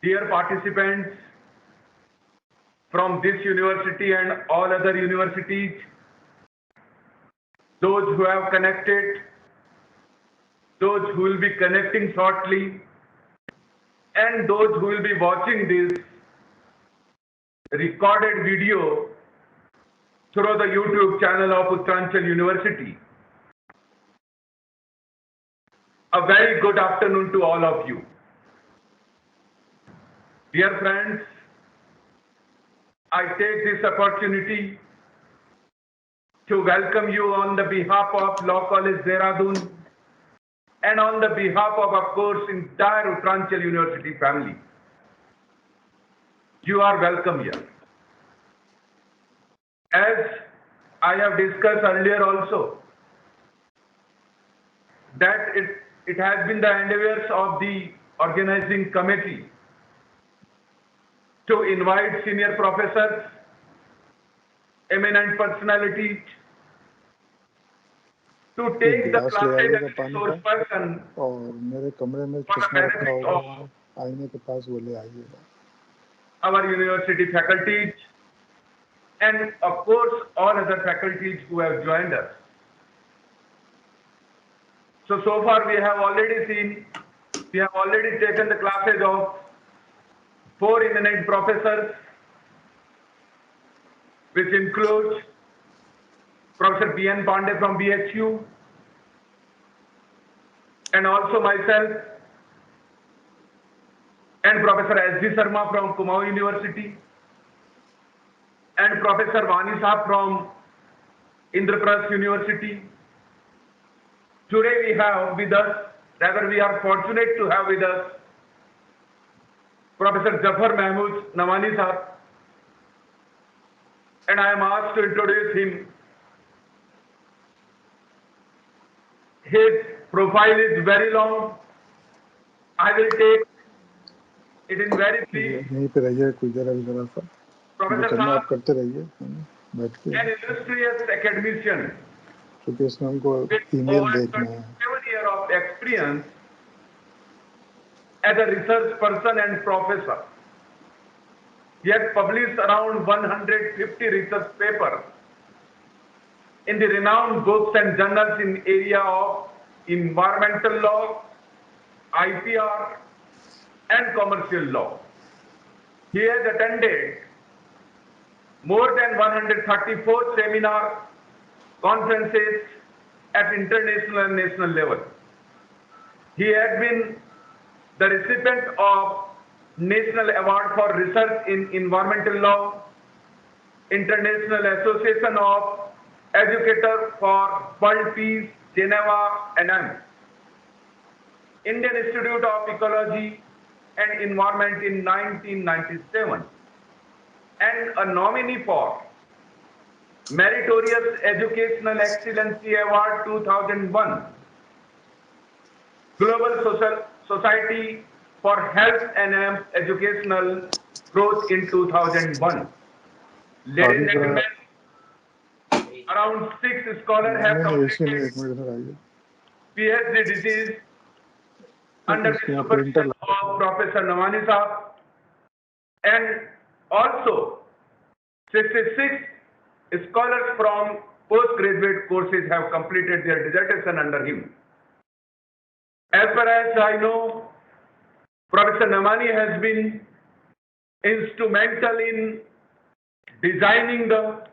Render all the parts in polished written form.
Dear participants from this university and all other universities, those who have connected, those who will be connecting shortly, and those who will be watching this recorded video through the YouTube channel of Uttaranchal University. A very good afternoon to all of you. Dear friends, I take this opportunity to welcome you on the behalf of Law College Dehradun and on the behalf of course, entire Uttaranchal University family. You are welcome here. As I have discussed earlier also, that it has been the endeavors of the organizing committee to invite senior professors, eminent personalities, to take the classes as a resource person और मेरे कमरे में for the चश्मा रखा benefit हुआ of है, आईने के पास बोले आइएगा. our university faculties and of course all other faculties who have joined us. So far we have already taken the classes of 4 eminent professors, which includes Professor B.N. Pandey from BHU, and also myself, and Professor S.D. Sharma from Kumaon University, and Professor Vani Saab from Indraprasth University. Today we have with us, rather we are fortunate to have with us, Professor Zafar Mahmood Nawani Saab, and I am asked to introduce him. His profile is very long. I will take it in very brief. यहीं पे रहिए कोई जरा सा. Professor करना आप Saab, करते रहिए, बैठ के. an illustrious academician क्योंकि इसमें हमको with ईमेल over देखना है. 27 years of experience as a research person and professor. He has published around 150 research papers in the renowned books and journals in area of environmental law, IPR, and commercial law. He has attended more than 134 seminars, conferences at international and national level. He has been the recipient of National Award for Research in Environmental Law, International Association of Educators for World Peace, Geneva, NM, Indian Institute of Ecology and Environment in 1997, and a nominee for Meritorious Educational Excellency Award 2001, Global Society for Health and Educational Growth in 2001. Ladies and gentlemen, around 6 scholars have completed PhD disease under the supervision of Professor Nawani Saab, and also 66 scholars from postgraduate courses have completed their dissertation under him. As far as I know, Professor Nawani has been instrumental in designing the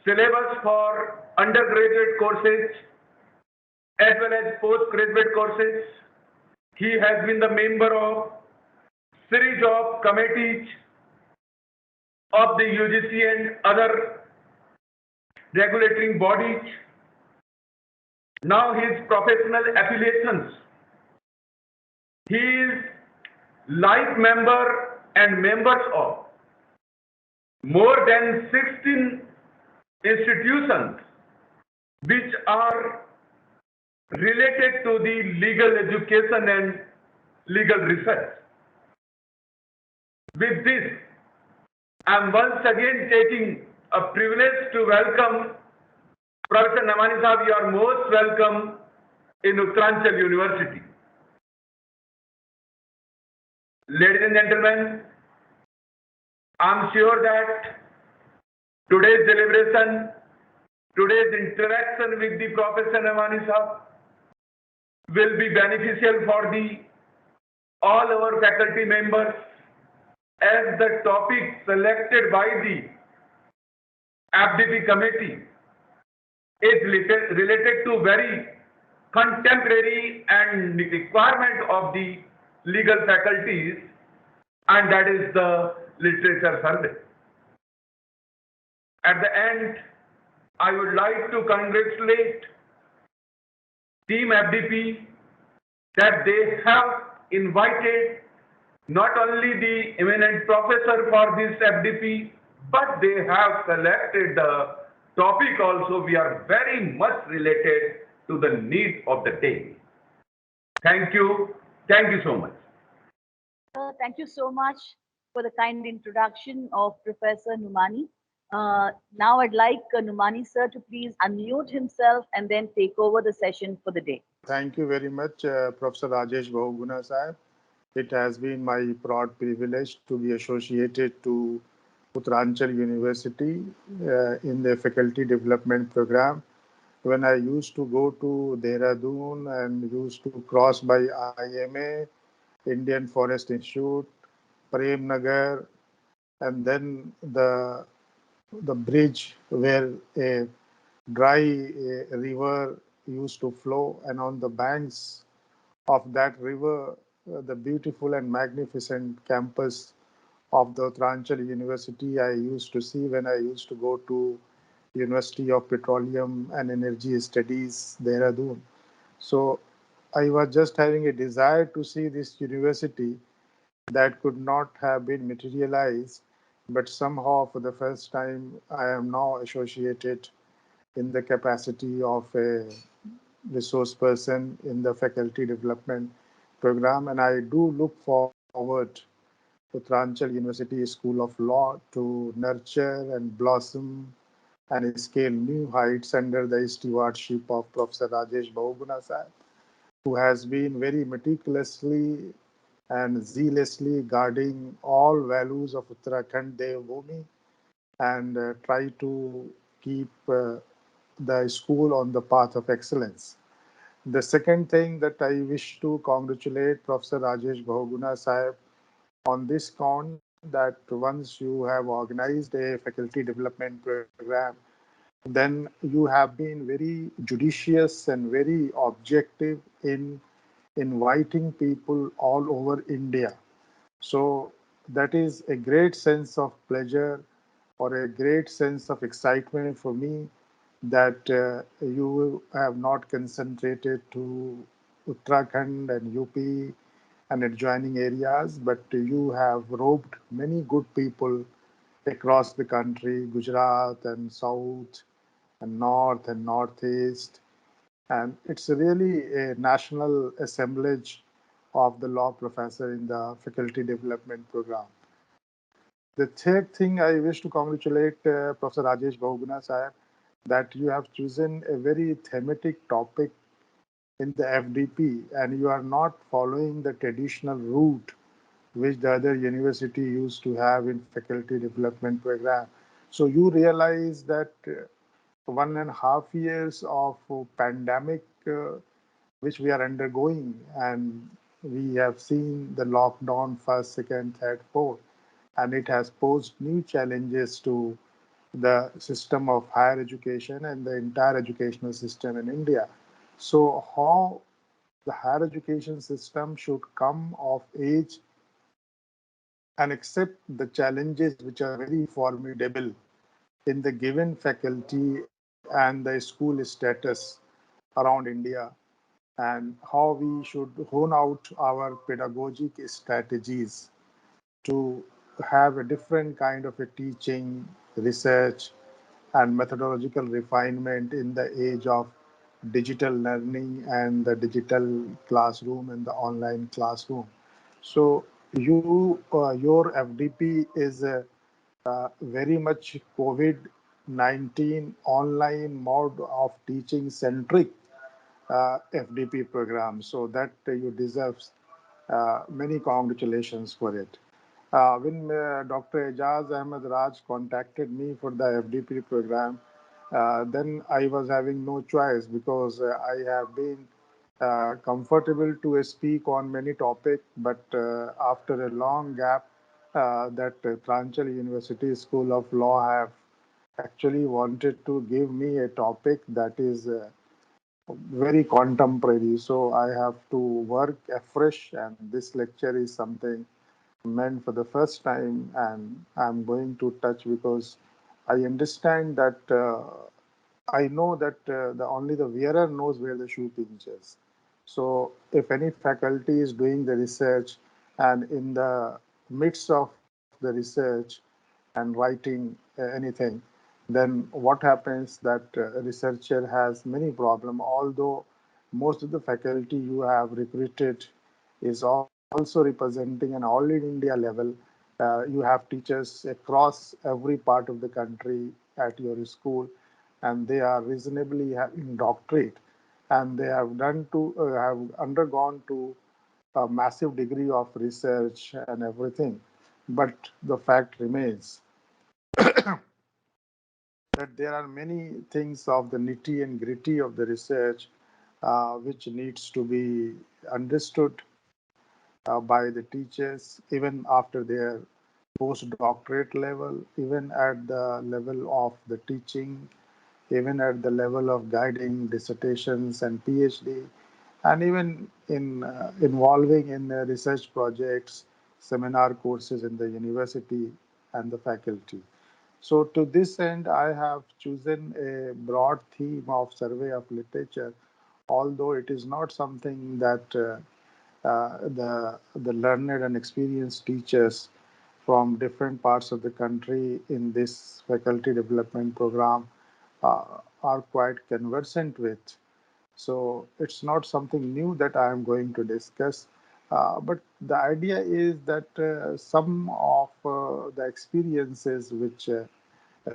syllabus for undergraduate courses as well as postgraduate courses. He has been the member of series of committees of the UGC and other regulatory bodies. Now his professional affiliations. He is life member and members of more than 16 institutions which are related to the legal education and legal research. With this, I am once again taking a privilege to welcome Professor Nawani Saab. You are most welcome in Uttaranchal University. Ladies and gentlemen, I'm sure that today's deliberation, today's interaction with the Professor Namani Sahab will be beneficial for the all our faculty members as the topic selected by the FDP committee is related to very contemporary and requirement of the legal faculties, and that is the literature survey. At the end, I would like to congratulate Team FDP that they have invited not only the eminent professor for this FDP, but they have selected the topic also. We are very much related to the need of the day. Thank you. Thank you so much. Thank you so much for the kind introduction of Professor Numani. Now I'd like Numani sir to please unmute himself and then take over the session for the day. Thank you very much, Professor Rajesh Bahuguna Sahib. It has been my proud privilege to be associated to Uttaranchal University in the faculty development program. When I used to go to Dehradun and used to cross by IMA, Indian Forest Institute, Prem Nagar, and then the bridge where a dry river used to flow, and on the banks of that river, the beautiful and magnificent campus of the Uttaranchal University I used to see when I used to go to University of Petroleum and Energy Studies, Dehradun. So I was just having a desire to see this university that could not have been materialized, but somehow for the first time I am now associated in the capacity of a resource person in the faculty development program, and I do look forward Uttaranchal University School of Law to nurture and blossom and scale new heights under the stewardship of Professor Rajesh Bahuguna Sahib, who has been very meticulously and zealously guarding all values of Uttarakhand Devbhumi and try to keep the school on the path of excellence. The second thing that I wish to congratulate Professor Rajesh Bahuguna Sahib on this count that once you have organized a faculty development program, then you have been very judicious and very objective in inviting people all over India. So that is a great sense of pleasure or a great sense of excitement for me that you have not concentrated to Uttarakhand and UP and adjoining areas, but you have roped many good people across the country, Gujarat and South and North and Northeast. And it's really a national assemblage of the law professor in the faculty development program. The third thing I wish to congratulate Professor Rajesh Bahuguna Sahib that you have chosen a very thematic topic in the FDP and you are not following the traditional route which the other university used to have in faculty development program. So you realize that 1.5 years of pandemic which we are undergoing, and we have seen the lockdown first, second, third, fourth, and it has posed new challenges to the system of higher education and the entire educational system in India. So how the higher education system should come of age and accept the challenges which are very formidable in the given faculty and the school status around India, and how we should hone out our pedagogic strategies to have a different kind of a teaching, research, and methodological refinement in the age of digital learning and the digital classroom and the online classroom. So your FDP is very much COVID-19 online mode of teaching centric FDP program. So that you deserve Many congratulations for it. When Dr. Ejaz Ahmed Raj contacted me for the FDP program, then I was having no choice because I have been comfortable to speak on many topics, but after a long gap, that Tranchal University School of Law have actually wanted to give me a topic that is very contemporary. So I have to work afresh, and this lecture is something meant for the first time, and I'm going to touch because I understand that I know that the only the wearer knows where the shoe pinches. So if any faculty is doing the research and in the midst of the research and writing anything, then what happens that researcher has many problem. Although most of the faculty you have recruited is also representing an all in India level, you have teachers across every part of the country at your school, and they are reasonably having doctorate, and they have done to have undergone to a massive degree of research and everything. But the fact remains that there are many things of the nitty and gritty of the research which needs to be understood by the teachers even after their postdoctorate level, even at the level of the teaching, even at the level of guiding dissertations and PhD, and even in involving in research projects, seminar courses in the university and the faculty. So to this end, I have chosen a broad theme of survey of literature, although it is not something that the learned and experienced teachers from different parts of the country in this faculty development program are quite conversant with. So it's not something new that I am going to discuss. But the idea is that some of the experiences which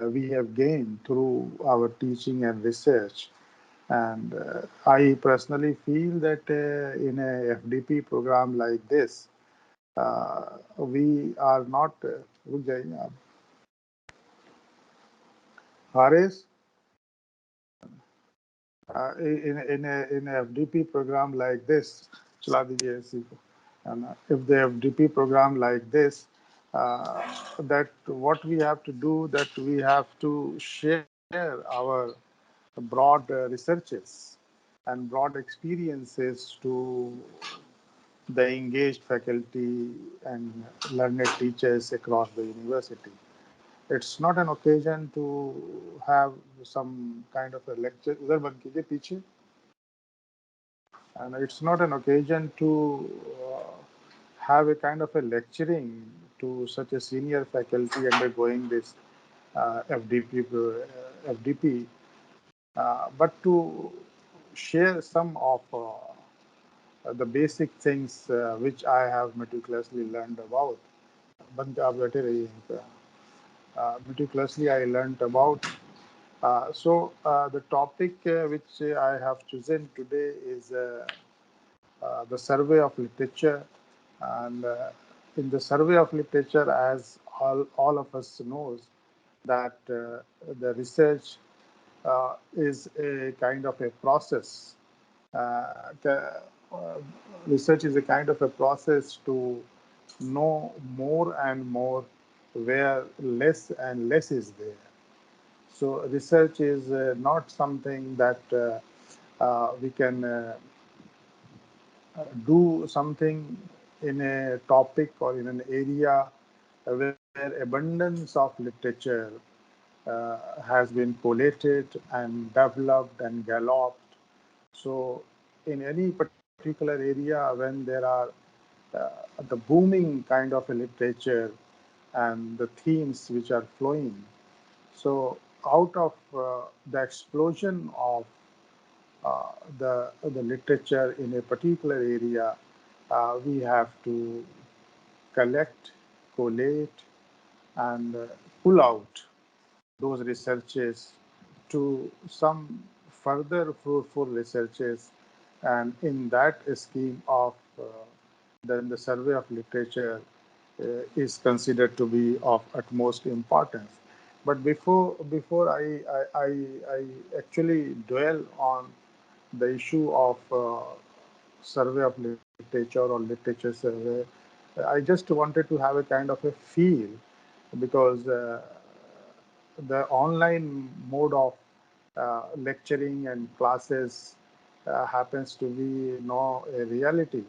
we have gained through our teaching and research. And I personally feel that in a FDP program like this, we are not. रुक जाइए आप. Haris, in a FDP program like this, चला दीजिए इसी को. And if the FDP program like this, that what we have to do, that we have to share our broad researches and broad experiences to the engaged faculty and learned teachers across the university. It's not an occasion to have some kind of a lecture. उधर बंद कीजिए पीछे. And it's not an occasion to have a kind of a lecturing to such a senior faculty undergoing this FDP, but to share some of the basic things which I have meticulously learned about. बंद आप बैठे रहिए यहीं पे. Meticulously I learned about. So the topic which I have chosen today is the survey of literature. And in the survey of literature, as all of us knows, that the research is a kind of a process. Research is a kind of a process to know more and more where less and less is there. So research is not something that we can do something in a topic or in an area where abundance of literature has been collated and developed and galloped. So in any particular area when there are the booming kind of a literature and the themes which are flowing, so out of the explosion of the literature in a particular area, we have to collect, collate, and pull out those researches to some further fruitful researches. And in that scheme of then the survey of literature is considered to be of utmost importance. But before I actually dwell on the issue of survey of literature or literature survey, I just wanted to have a kind of a feel, because the online mode of lecturing and classes happens to be now a reality.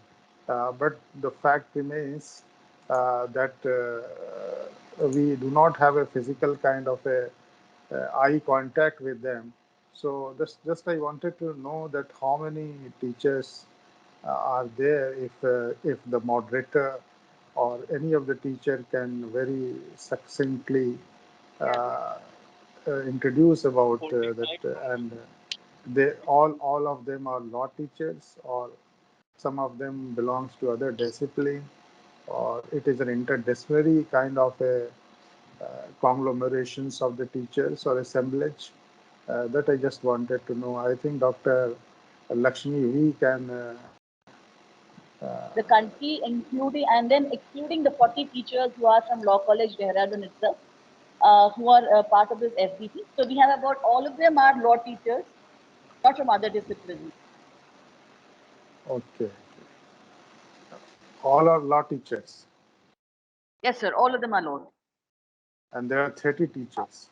But the fact remains that we do not have a physical kind of a eye contact with them. So just I wanted to know that how many teachers are there, if the moderator or any of the teacher can very succinctly uh, introduce about that, and they all of them are law teachers, or some of them belongs to other discipline, or it is an interdisciplinary kind of a conglomerations of the teachers or assemblage. That I just wanted to know. I think Dr. Lakshmi, we can The country, including and then excluding the 40 teachers who are from Law College Dehradun itself, who are part of this FBT. So we have about all of them are law teachers, not from other disciplines. okay. All are law teachers, Yes, sir. All of them are law. and there are 30 teachers.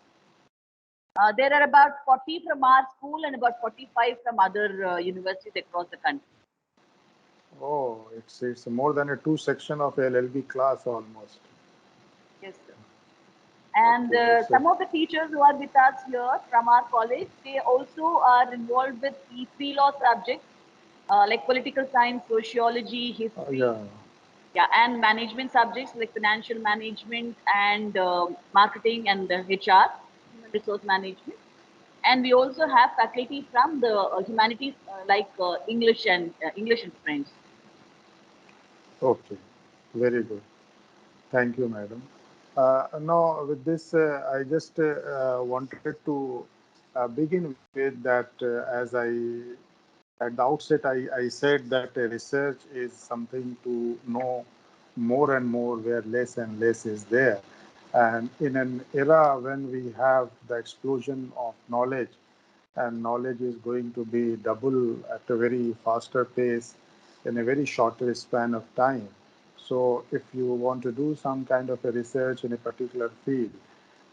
There are about 40 from our school and about 45 from other universities across the country. Oh, it's more than a two section of LLB class almost. Yes, sir. And Okay, that's some of the teachers who are with us here from our college, they also are involved with the pre-law subjects like political science, sociology, history, yeah. yeah, and management subjects like financial management and marketing and HR, human resource management. And we also have faculty from the humanities like English and French. Okay, very good. Thank you, madam. Now, with this, I just wanted to begin with that. As I at the outset, I said that research is something to know more and more, where less and less is there. And in an era when we have the explosion of knowledge, and knowledge is going to be double at a very faster pace in a very shorter span of time. So if you want to do some kind of a research in a particular field,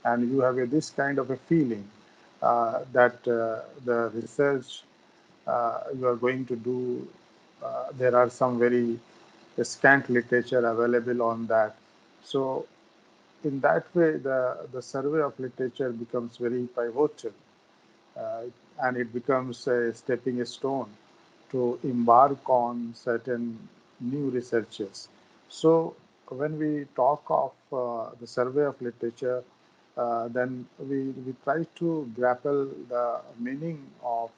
and you have this kind of a feeling that the research you are going to do, there are some very scant literature available on that. So in that way, the survey of literature becomes very pivotal, uh, and it becomes a stepping stone to embark on certain new researches. So, when we talk of the survey of literature, then we try to grapple the meaning of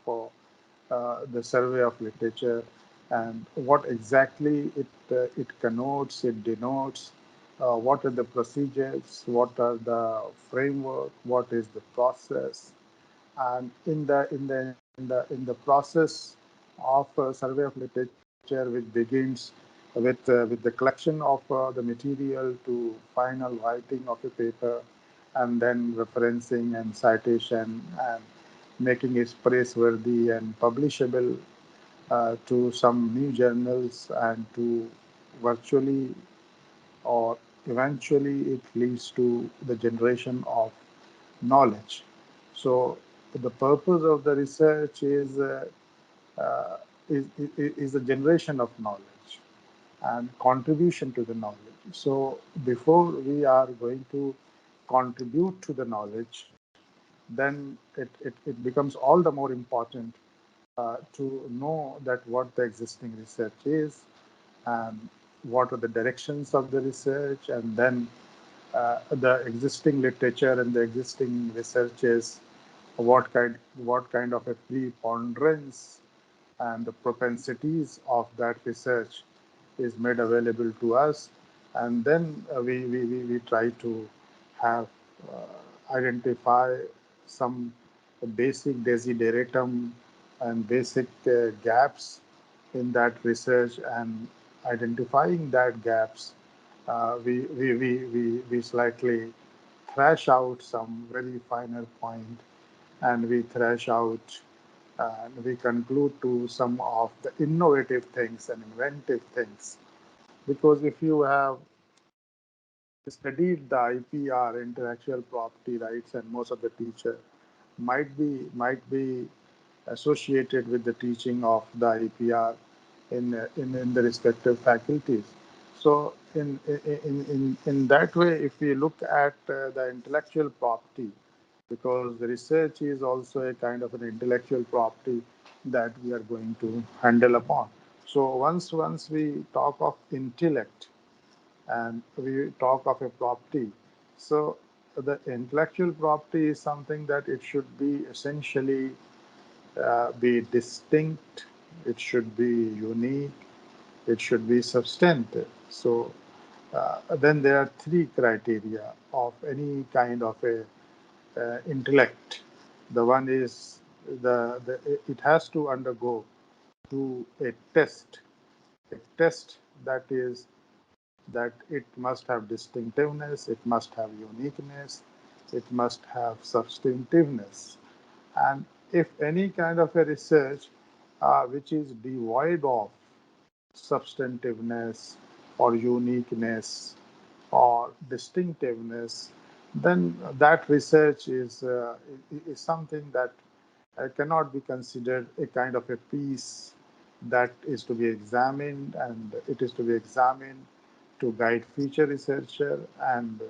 the survey of literature, and what exactly it connotes, it denotes, what are the procedures, what are the framework, what is the process, and in the process of survey of literature, which begins with the collection of the material to final writing of a paper, and then referencing and citation, and making it praiseworthy and publishable to some new journals, and to virtually or eventually it leads to the generation of knowledge. So the purpose of the research uh, is the generation of knowledge and contribution to the knowledge. So before we are going to contribute to the knowledge, then it becomes all the more important to know that what the existing research is, and what are the directions of the research, and then the existing literature and the existing researches, what kind of a preponderance and the propensities of that research is made available to us, and then we try to have identify some basic desideratum and basic gaps in that research, and identifying that gaps, we slightly thrash out some very finer point, and we thrash out and we conclude to some of the innovative things and inventive things. Because if you have studied the IPR, intellectual property rights, and most of the teacher might be associated with the teaching of the IPR in the respective faculties. So in that way, if we look at the intellectual property, because the research is also a kind of an intellectual property that we are going to handle upon. So once we talk of intellect and we talk of a property, so the intellectual property is something that it should be essentially be distinct, it should be unique, it should be substantive. So then there are three criteria of any kind of a intellect. The one is it has to undergo to a test that is that it must have distinctiveness, it must have uniqueness, it must have substantiveness. And if any kind of a research which is devoid of substantiveness or uniqueness or distinctiveness, then that research is something that cannot be considered a kind of a piece that is to be examined, and it is to be examined to guide future researcher and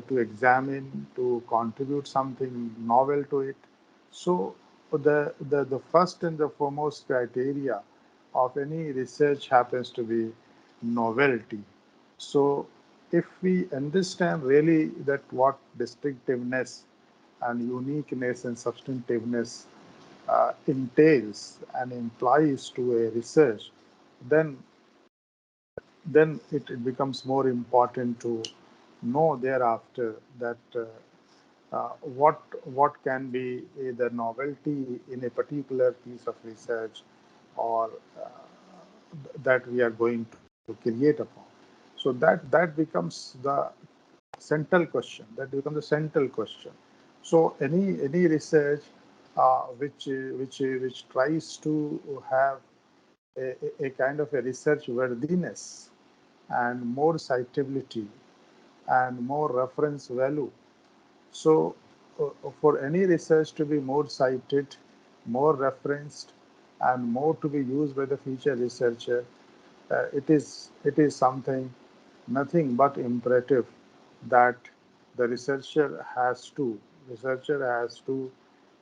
to examine, to contribute something novel to it. So the first and the foremost criteria of any research happens to be novelty. So if we understand really that what distinctiveness and uniqueness and substantiveness entails and implies to a research, then it becomes more important to know thereafter that what can be the novelty in a particular piece of research or that we are going to create upon. So that becomes the central question. That becomes the central question. So any research which tries to have a kind of a research worthiness and more citability and more reference value. So, for any research to be more cited, more referenced, and more to be used by the future researcher, it is something nothing but imperative that the researcher has to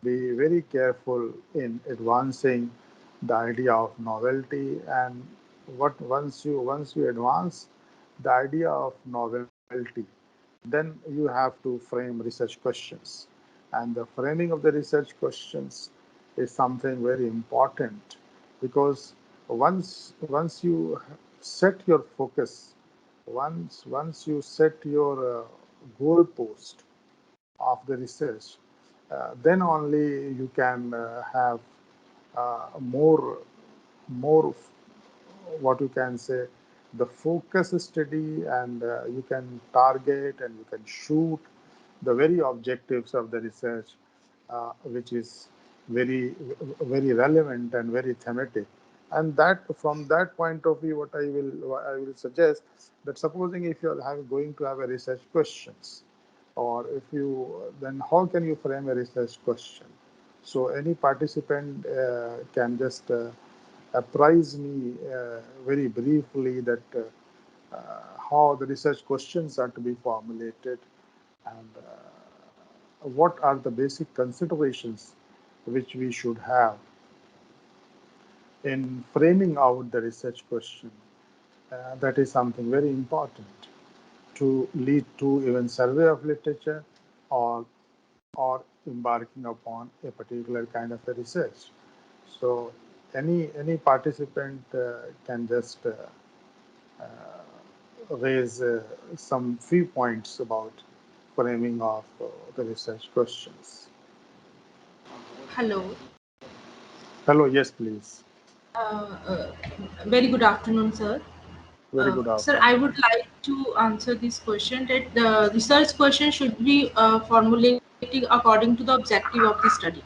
be very careful in advancing the idea of novelty. And what once you advance the idea of novelty, then you have to frame research questions, and the framing of the research questions is something very important, because once you set your focus, once you set your goalpost of the research, then only you can have more what you can say the focus study, and you can target and you can shoot the very objectives of the research, which is very relevant and very thematic. And that from that point of view, what I will suggest, that supposing if you are going to have a research questions, or if you, then how can you frame a research question? So any participant can just apprise me very briefly that how the research questions are to be formulated, and what are the basic considerations which we should have in framing out the research question. That is something very important to lead to even survey of literature, or embarking upon a particular kind of a research. So any participant can just raise some few points about framing of the research questions. Hello. Hello, yes, please. Very good afternoon, sir. Very good Sir, afternoon. I would like to answer this question that the research question should be formulated according to the objective of the study.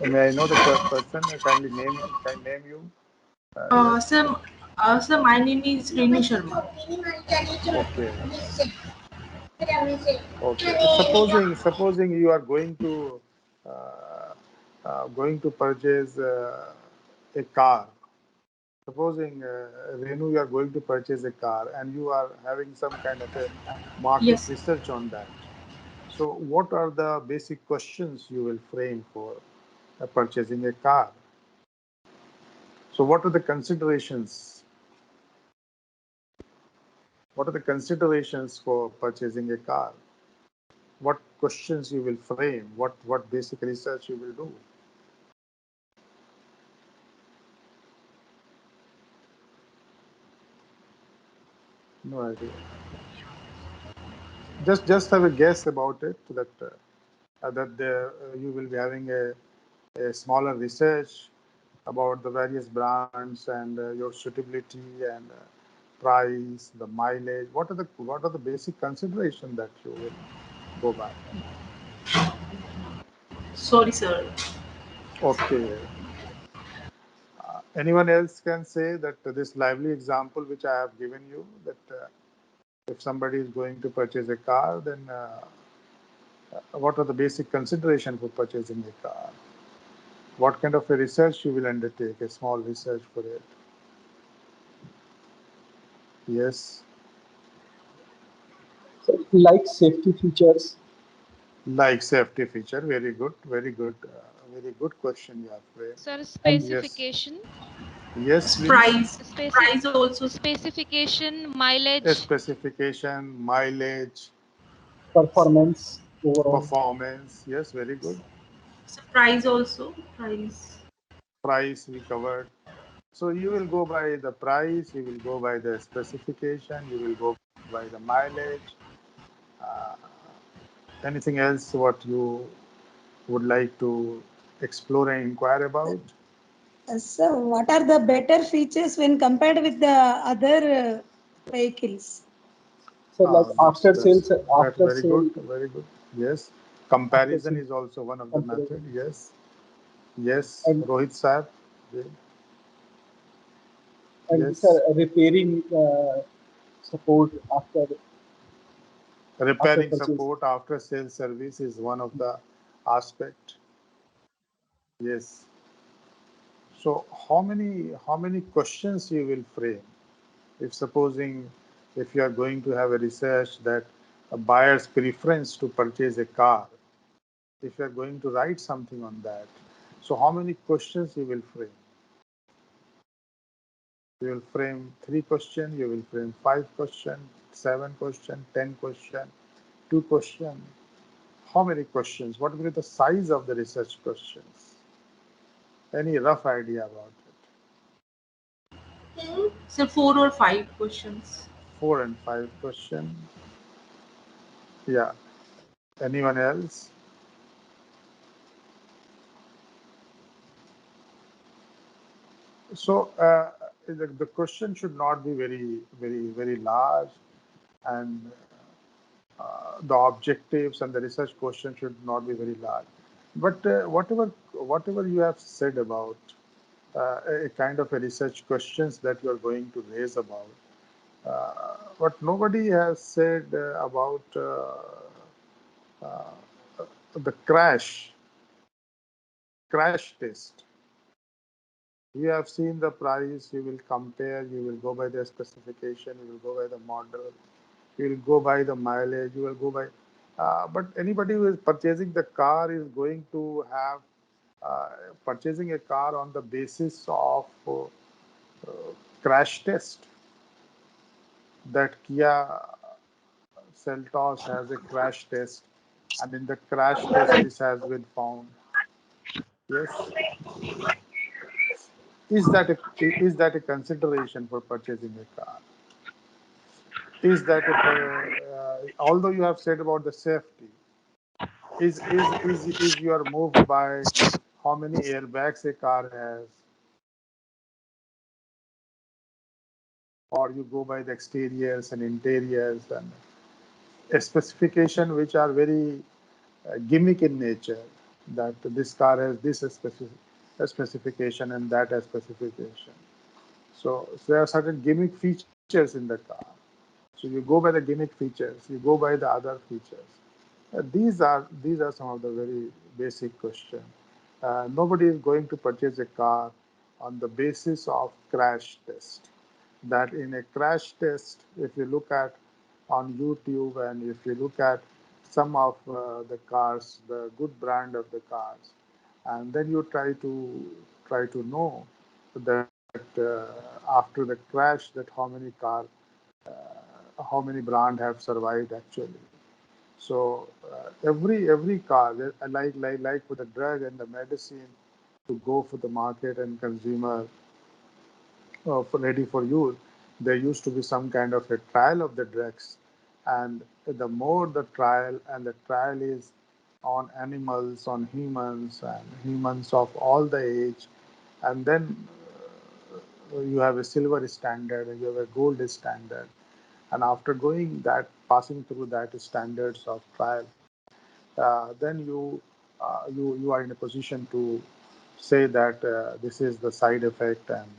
May I know the person? Can name you? Yes. Sir, sir, my name is Renu Sharma. Okay. Okay. Supposing you are going to purchase a car. Supposing Renu, you are going to purchase a car, and you are having some kind of a market Yes. research on that. So, what are the basic questions you will frame for purchasing a car? So, what are the considerations? What are the considerations for purchasing a car? What questions you will frame? What basic research you will do? No idea. Just have a guess about it that you will be having a smaller research about the various brands and your suitability and price, the mileage. What are the basic consideration that you will go by? Sorry, sir. Okay. Anyone else can say that this lively example which I have given you, that if somebody is going to purchase a car, then what are the basic consideration for purchasing a car? What kind of a research you will undertake, a small research for it? Yes. So, like safety features. Like safety feature, very good, very good question you have framed. Sir, And Yes, specification, yes, please. Price. specific Price also. specification, A mileage. specification, mileage, performance overall. performance. Yes, very good. So price also. Price. Price we covered. So you will go by the price, you will go by the specification, you will go by the mileage. Uh, Anything else what you would like to explore and inquire about? So, what are the better features when compared with the other vehicles? So, like That's after very good, sale, very good. Yes, after comparison sale is also one of the method. comparison, Yes, yes, and Rohit sir. sir, Yes, repairing support after repairing purchase. support after sales service is one of the aspect. Yes. So how many questions you will frame if supposing if you are going to have a research that a buyer's preference to purchase a car, if you are going to write something on that, so how many questions you will frame? You will frame 3 questions, you will frame 5 questions, 7 questions, 10 questions, 2 questions. How many questions? What will be the size of the research questions? Any rough idea about it? So 4 or 5 questions. 4 and 5 questions. Yeah. Anyone else? So the question should not be very large, and the objectives and the research question should not be very large. But whatever you have said about a kind of a research questions that you are going to raise about, but nobody has said about the crash test. You have seen the price, you will compare, you will go by the specification, you will go by the model, you will go by the mileage, you will go by. But anybody who is purchasing the car is going to have purchasing a car on the basis of crash test. That Kia Seltos has a crash test, and in the crash test, this has been found. Yes, is that a consideration for purchasing a car? Is that although you have said about the safety, is you are moved by how many airbags a car has, or you go by the exteriors and interiors and a specification which are very gimmick in nature, that this car has this specification and that has specification. So there are certain gimmick features in the car. So you go by the gimmick features, you go by the other features. These are some of the very basic questions. Nobody is going to purchase a car on the basis of crash test. That in a crash test, if you look at on YouTube and if you look at some of the cars, the good brand of the cars, and then you try to know that after the crash, that how many brand have survived actually. So every car, like for the drug and the medicine, to go for the market and consumer ready for use, there used to be some kind of a trial of the drugs, and the more the trial, and the trial is on animals, on humans, and humans of all the age, and then you have a silver standard and you have a gold standard, and after going that, passing through that standards of trial, then you are in a position to say that this is the side effect, and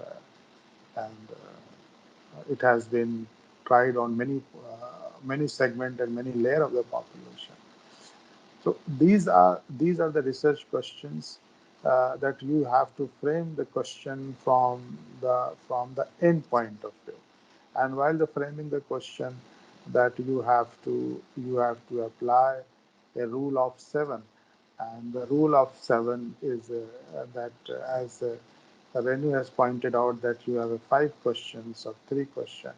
it has been tried on many segment and many layer of the population. So these are the research questions that you have to frame the question from the end point of view. And while the framing the question, that you have to apply a rule of seven, and the rule of seven is that as Renu has pointed out, that you have a 5 questions or 3 questions.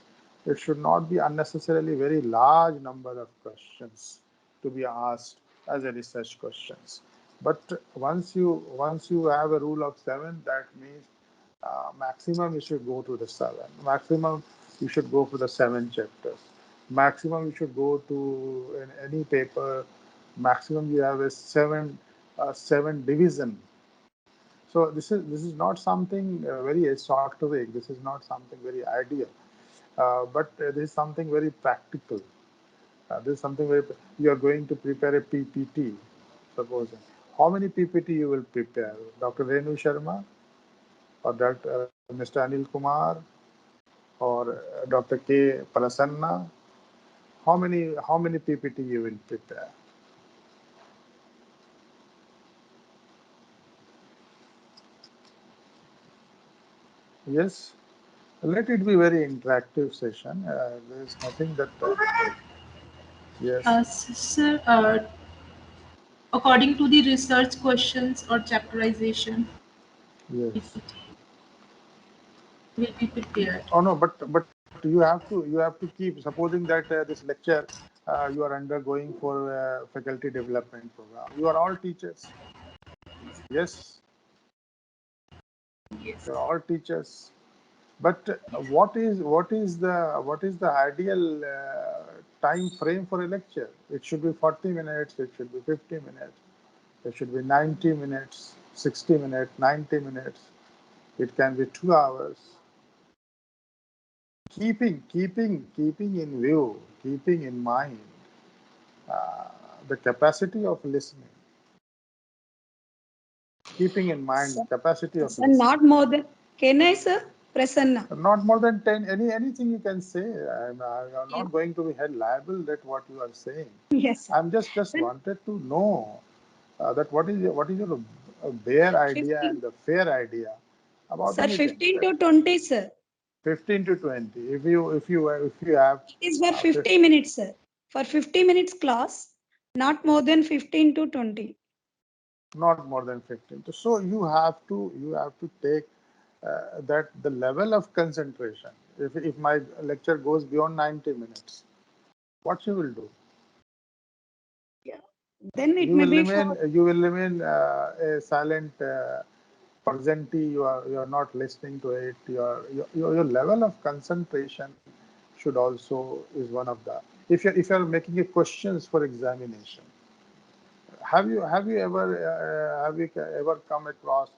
It should not be unnecessarily very large number of questions to be asked as a research questions. But once you have a rule of seven, that means maximum you should go to the seven. Maximum you should go for the 7 chapters. Maximum you should go to in any paper. Maximum you have a seven division. So this is not something very esoteric. This is not something very ideal. But this is something very practical. This is something very. You are going to prepare a PPT. Suppose how many PPT you will prepare, Dr. Renu Sharma, or Mr. Anil Kumar, or Dr. K. Prasanna? How many PPT you will prepare? Yes. Let it be very interactive session. There is nothing that. Yes. Sir, according to the research questions or chapterization, Yes. it will be prepared. Oh no, but you have to keep, supposing that this lecture you are undergoing for faculty development program. You are all teachers. Yes, Yes. you are all teachers. But what is the ideal time frame for a lecture? It should be 40 minutes. It should be 50 minutes. It should be 90 minutes, 60 minutes, 90 minutes. It can be 2 hours. Keeping in view, keeping in mind uh, the capacity of listening, keeping in mind Sir, capacity of sir, listening. not more than, can I, sir? Prasanna. Not more than 10. Anything you can say. I'm Yes, not going to be held liable that what you are saying. yes, sir. I'm just Sir, wanted to know that what is your bare idea 15, and the fair idea about sir, anything. 15 to 20, sir. 15 to 20. If you have It is for 50, 50 minutes, sir. For 50 minutes class, not more than 15 to 20. not more than 15. So you have to take that the level of concentration. If my lecture goes beyond 90 minutes, what you will do? Yeah. Then it You may will be for, remain a silent presentee. You are not listening to it. Your level of concentration should also is one of the. If you're making a questions for examination, have you ever come across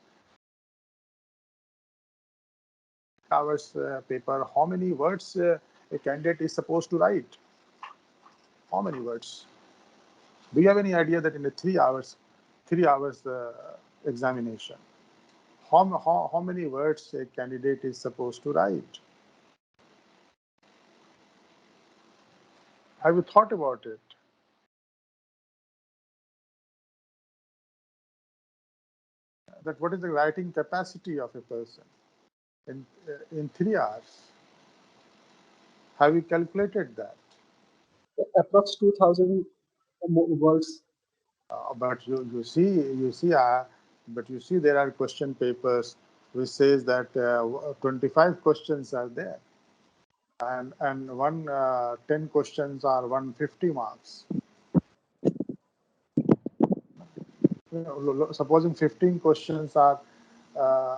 3 hours paper? How many words a candidate is supposed to write? How many words? Do you have any idea that in a 3 hours examination, how many words a candidate is supposed to write? Have you thought about it? That what is the writing capacity of a person in 3 hours? Have you calculated that? approx 2000 words. But but you see, there are question papers which says that 25 questions are there, and 10 questions are 150 marks. Supposing 15 questions are uh,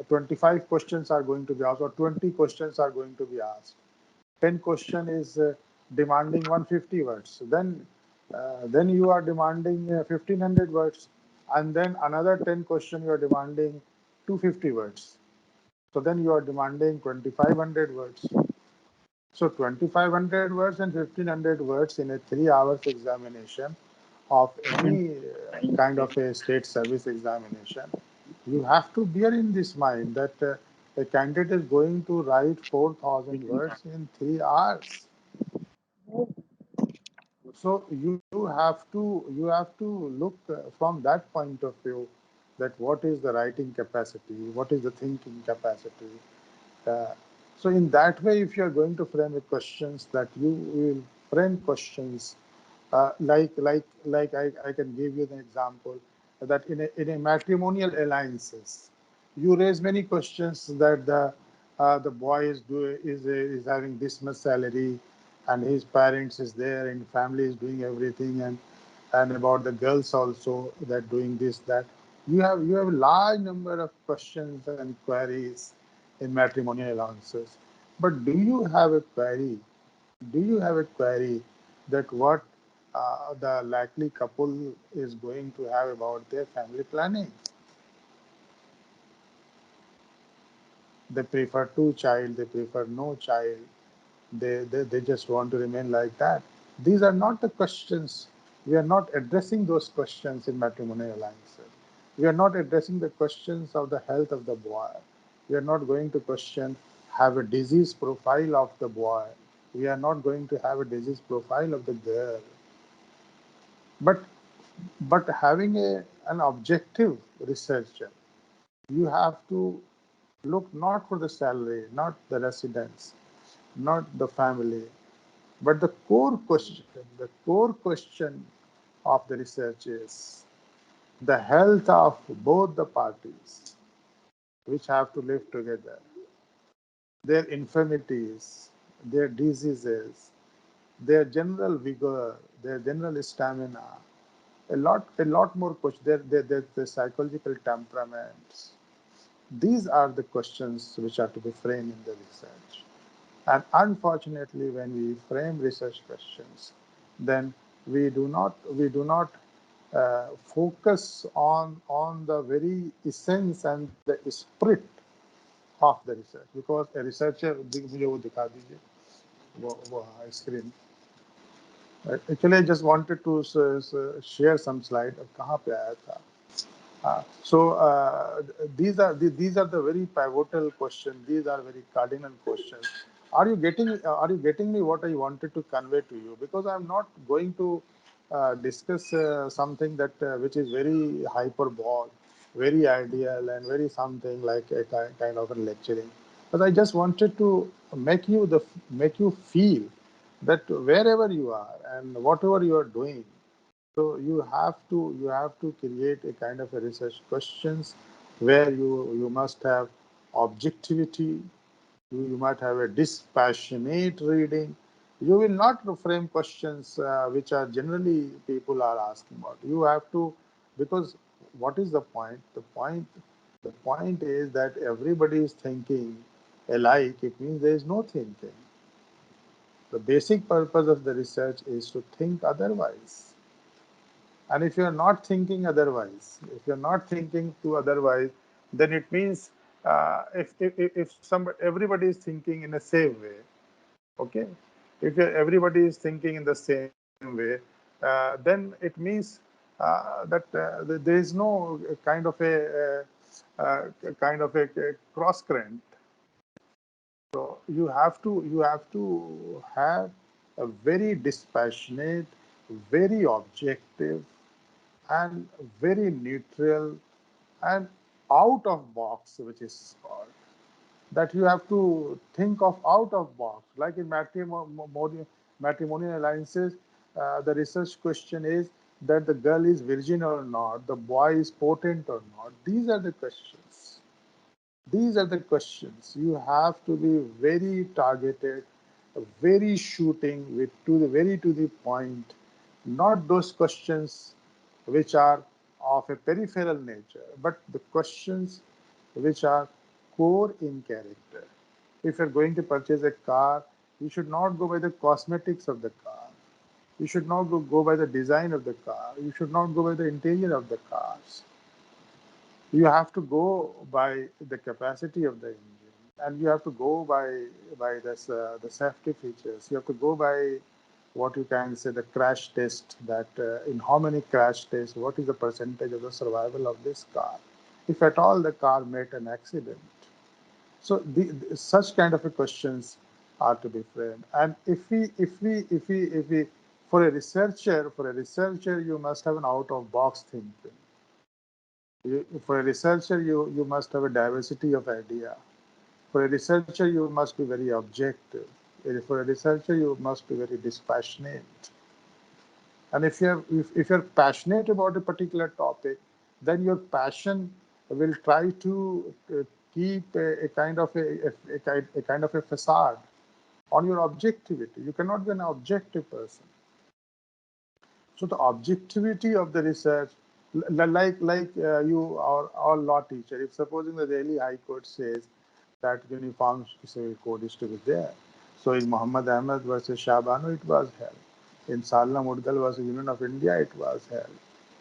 25 questions are going to be asked, or 20 questions are going to be asked. 10 question is demanding 150 words. Then you are demanding 1500 words, and then another 10 question you are demanding 250 words. So then you are demanding 2500 words. So 2500 words and 1500 words in a 3 hours examination of any kind of a state service examination. You have to bear in this mind that a candidate is going to write 4000 words in 3 hours. So you have to look from that point of view, that what is the writing capacity, what is the thinking capacity. Uh, so in that way, if you are going to frame the questions, that you will frame questions like I can give you the example that in a matrimonial alliances, you raise many questions that the boy is having this much salary, and his parents is there, and family is doing everything, and about the girls also, that doing this, that you have a large number of questions and queries in matrimonial alliances. But do you have a query that what the likely couple is going to have about their family planning? They prefer two child, they prefer no child, they just want to remain like that. These are not the questions. We are not addressing those questions in matrimonial alliances. We are not addressing the questions of the health of the boy. We are not going to question have a disease profile of the boy. We are not going to have a disease profile of the girl. But having an objective researcher, you have to look not for the salary, not the residence, not the family, but the core question. The core question of the research is the health of both the parties which have to live together, their infirmities, their diseases, their general vigor, their general stamina, a lot more questions. The psychological temperaments. These are the questions which are to be framed in the research. And unfortunately, when we frame research questions, then we do not focus on the very essence and the spirit of the research. Because a researcher, मुझे वो दिखा दीजिए, वो screen. Actually, I just wanted to share some slide. अब कहाँ पे आया था? So these are the very pivotal questions. These are very cardinal questions. Are you getting me what I wanted to convey to you? Because I'm not going to discuss something that which is very hyperbole, very ideal, and very something like a kind of a lecturing. But I just wanted to make you feel that wherever you are and whatever you are doing, so you have to create a kind of a research questions where you must have objectivity, you might have a dispassionate reading. You will not frame questions which are generally people are asking about. You have to, because what is the point? The point is that everybody is thinking alike. It means there is no thinking. The basic purpose of the research is to think otherwise. And if you're not thinking otherwise, if you're not thinking to otherwise, then it means if everybody is thinking in the same way, okay? If everybody is thinking in the same way, then it means that there is no kind of a cross current. So you have to have a very dispassionate, very objective, and very neutral and out of box, which is called, that you have to think of out of box. Like in matrimonial alliances, the research question is that the girl is virgin or not, the boy is potent or not. These are the questions. These are the questions. You have to be very targeted, very shooting with to the point, not those questions which are of a peripheral nature, but the questions which are core in character. If you're going to purchase a car, you should not go by the cosmetics of the car. You should not go by the design of the car. You should not go by the interior of the cars. You have to go by the capacity of the engine, and you have to go by this, the safety features. You have to go by what you can say the crash test, that in how many crash tests, what is the percentage of the survival of this car, if at all the car met an accident. So such kind of a questions are to be framed. And if we for a researcher, you must have an out of box thinking. For a researcher, you must have a diversity of idea. For a researcher, you must be very objective. For a researcher, you must be very dispassionate. And if you're passionate about a particular topic, then your passion will try to keep a kind of a facade on your objectivity. You cannot be an objective person. So the objectivity of the research, like you are all law teacher, if supposing the Delhi High Court says that uniform civil code is to be there, so in Muhammad Ahmed versus Shah Banu it was held. In Salna Mudgal versus Union of India it was held.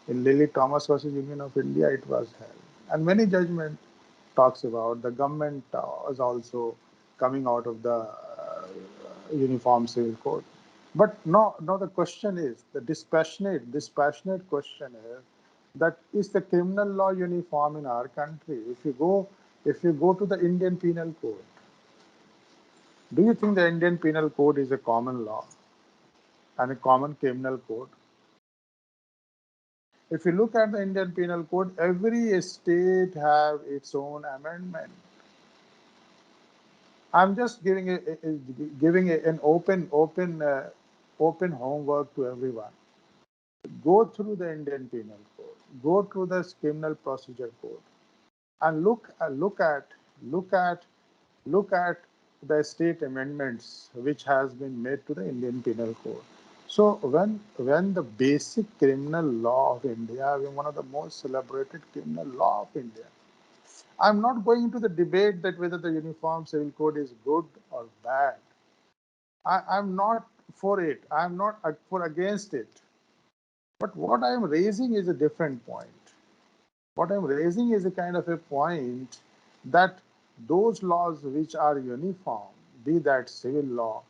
In Lily Thomas versus Union of India it was held. And many judgment talks about the government is also coming out of the uniform civil code. But no, the question is the dispassionate question is that is the criminal law uniform in our country? If you go to the Indian Penal Code, do you think the Indian Penal Code is a common law and a common criminal code? If you look at the Indian Penal Code, every state have its own amendment. I'm just giving an open homework to everyone. Go through the Indian Penal Code, go through the Criminal Procedure Code, and look at the state amendments which has been made to the Indian Penal Code. So when the basic criminal law of India, one of the most celebrated criminal law of India, I'm not going into the debate that whether the Uniform Civil Code is good or bad. I'm not for it. I'm not for against it. But what I am raising is a different point. What I'm raising is a kind of a point that those laws which are uniform, be that civil law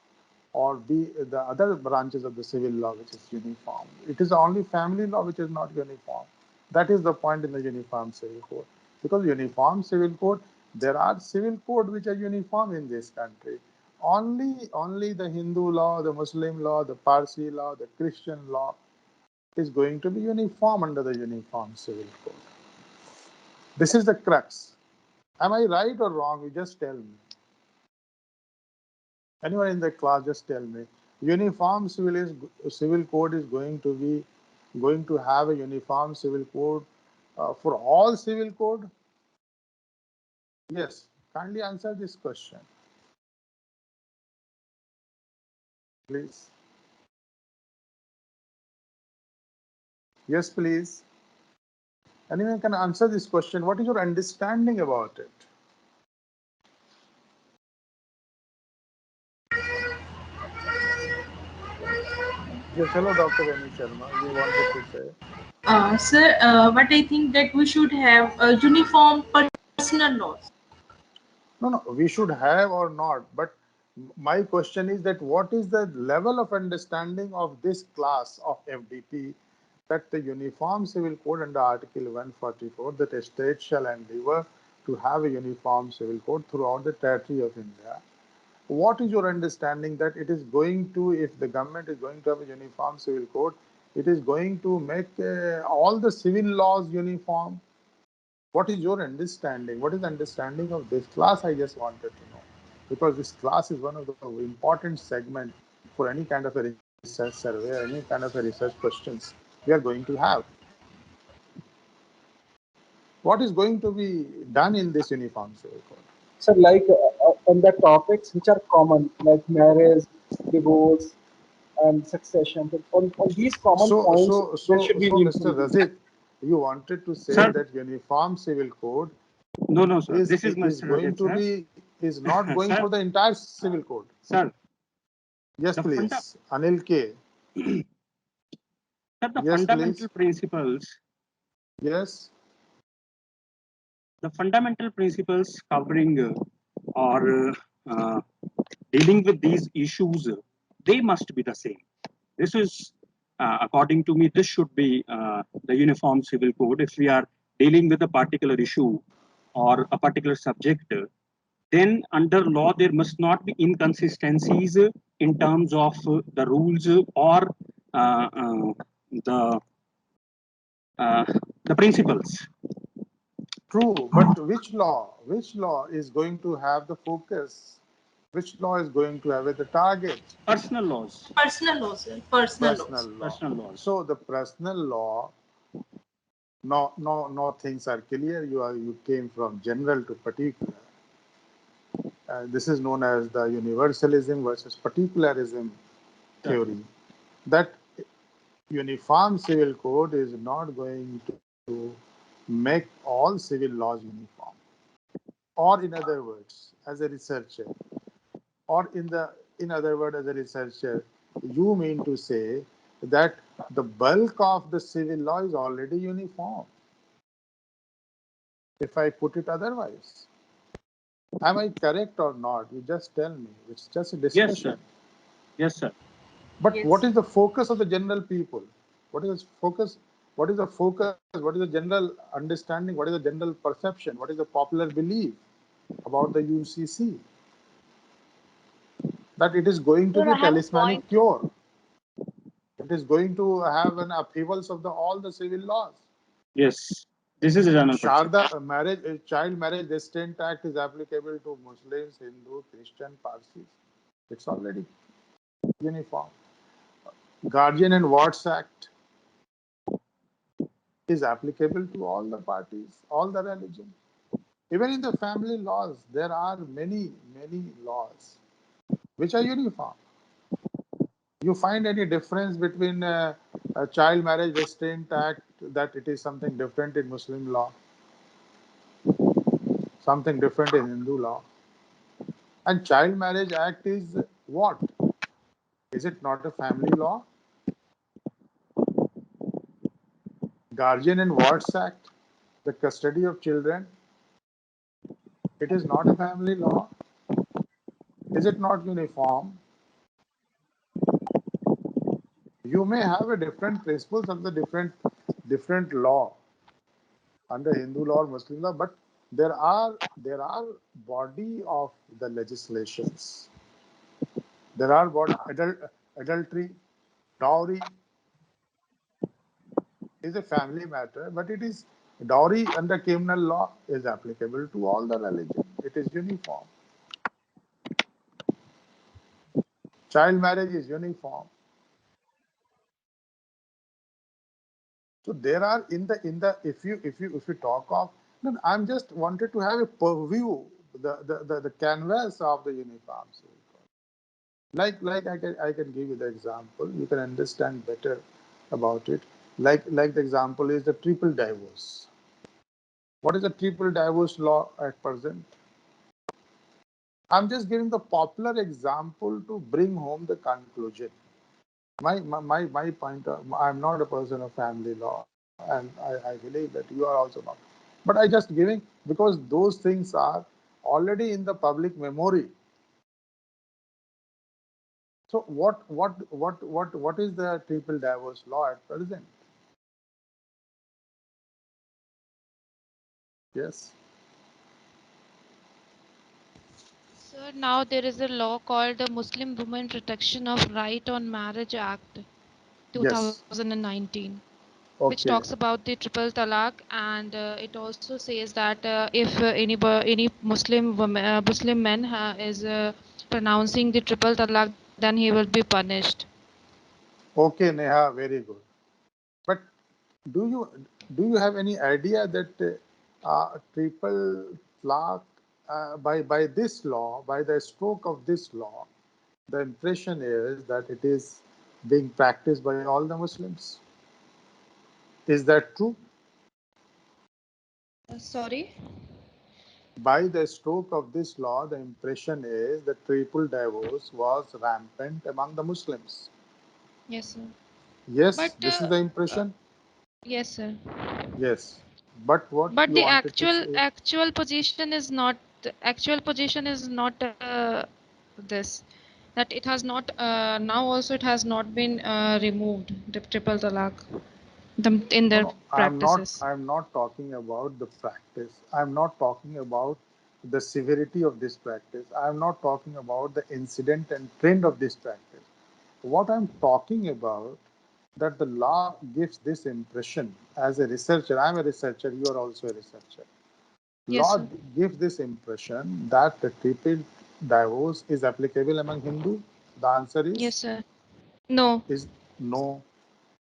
or be the other branches of the civil law which is uniform. It is only family law which is not uniform. That is the point in the Uniform Civil Code. Because Uniform Civil Code, there are civil code which are uniform in this country. Only the Hindu law, the Muslim law, the Parsi law, the Christian law is going to be uniform under the Uniform Civil Code. This is the crux. Am I right or wrong? You just tell me. Anyone in the class, just tell me. Uniform civil code is going to have a uniform civil code for all civil code? Yes. Kindly answer this question, please. Yes, please. Anyone can answer this question. What is your understanding about it? Yes, hello, Dr. Rani Sharma. You wanted to say? Sir, but I think that we should have uniform personal laws. No, no, we should have or not. But my question is that what is the level of understanding of this class of FDP that the Uniform Civil Code under Article 144 that a state shall endeavor to have a uniform civil code throughout the territory of India. What is your understanding that it is going to, if the government is going to have a uniform civil code, it is going to make all the civil laws uniform? What is your understanding? What is the understanding of this class? I just wanted to know. Because this class is one of the important segments for any kind of a research survey, any kind of a research questions we are going to have. What is going to be done in this uniform civil code? So, like on the topics which are common, like marriage, divorce, and succession, but on these common points, there should be an Mr. improvement. Razif, you wanted to say Sir, that uniform civil code no, no, sir. is This is is Mr. going Rajat, to sir. be is not going for Sir, the entire civil code. sir, Yes, the funda please. Anil K. sir, the Yes, please. fundamental principles, Yes. the fundamental principles covering or dealing with these issues, they must be the same. This is, according to me, this should be the uniform civil code. If we are dealing with a particular issue or a particular subject, then under law there must not be inconsistencies in terms of the rules or uh, uh, the uh, the principles. True, but which law? Which law is going to have the focus? Which law is going to have the target? Personal laws. Personal laws, sir. Personal Personal laws. law. Personal laws. So the personal law, no things are clear. You came from general to particular. This is known as the universalism versus particularism theory. That uniform civil code is not going to make all civil laws uniform. Or in other words, as a researcher, or in other words, as a researcher, you mean to say that the bulk of the civil law is already uniform. If I put it otherwise, am I correct or not? You just tell me. It's just a Yes, sir. discussion. Yes, sir. But what Yes. is the focus of the general people? What is the focus? What is the focus? What is the general understanding? What is the general perception? What is the popular belief about the UCC? That it is going to Sir, be a I have a talismanic point. cure. It is going to have an upheavals of all the civil laws. Yes. This is a general perception. Sharda Child Marriage Restraint Act is applicable to Muslims, Hindu, Christian, Parsis. It's already uniform. Guardian and Wards Act is applicable to all the parties, all the religions. Even in the family laws, there are many laws which are uniform. You find any difference between a Child Marriage Restraint Act that it is something different in Muslim law, something different in Hindu law? And Child Marriage Act is what? Is it not a family law? Guardian and Wards Act, the custody of children, it is not a family law. Is it not uniform? You may have a different principles of the different law under Hindu law or Muslim law, but there are body of the legislations. There are adultery, dowry is a family matter, but it is dowry under criminal law is applicable to all the religion. It is uniform. Child marriage is uniform. So there are in the if you talk of, then I'm just wanted to have a purview, the canvas of the uniform civil code. Like I can give you the example. You can understand better about it. Like the example is the triple divorce. What is the triple divorce law at present? I'm just giving the popular example to bring home the conclusion. My point, I'm not a person of family law, and I believe that you are also not. But I just giving, because those things are already in the public memory. So what is the triple divorce law at present? Yes. Sir, now there is a law called the Muslim Women Protection of Right on Marriage Act Yes. 2019, which Okay. talks about the triple talaq, and it also says that if any Muslim woman, Muslim man is pronouncing the triple talaq, then he will be punished. Okay, Neha, very good. But do you do you have any idea that triple talaq, by this law, by the stroke of this law, the impression is that it is being practiced by all the Muslims? Is that true? Sorry? By the stroke of this law, the impression is that triple divorce was rampant among the Muslims. Yes, sir. Yes, But this is the impression. yes, sir. Yes, but what But you the wanted to actual say? actual position is not, the actual position is not this, that it has not now also it has not been removed, the triple talaq, in No, their no, practices. I'm not talking about the practice. I'm not talking about the severity of this practice. I'm not talking about the incident and trend of this practice. What I'm talking about, that the law gives this impression. As a researcher, I'm a researcher, you are also a researcher. Yes, Law sir. gives this impression that the triple divorce is applicable among Hindu. The answer Yes, is sir. No. is no.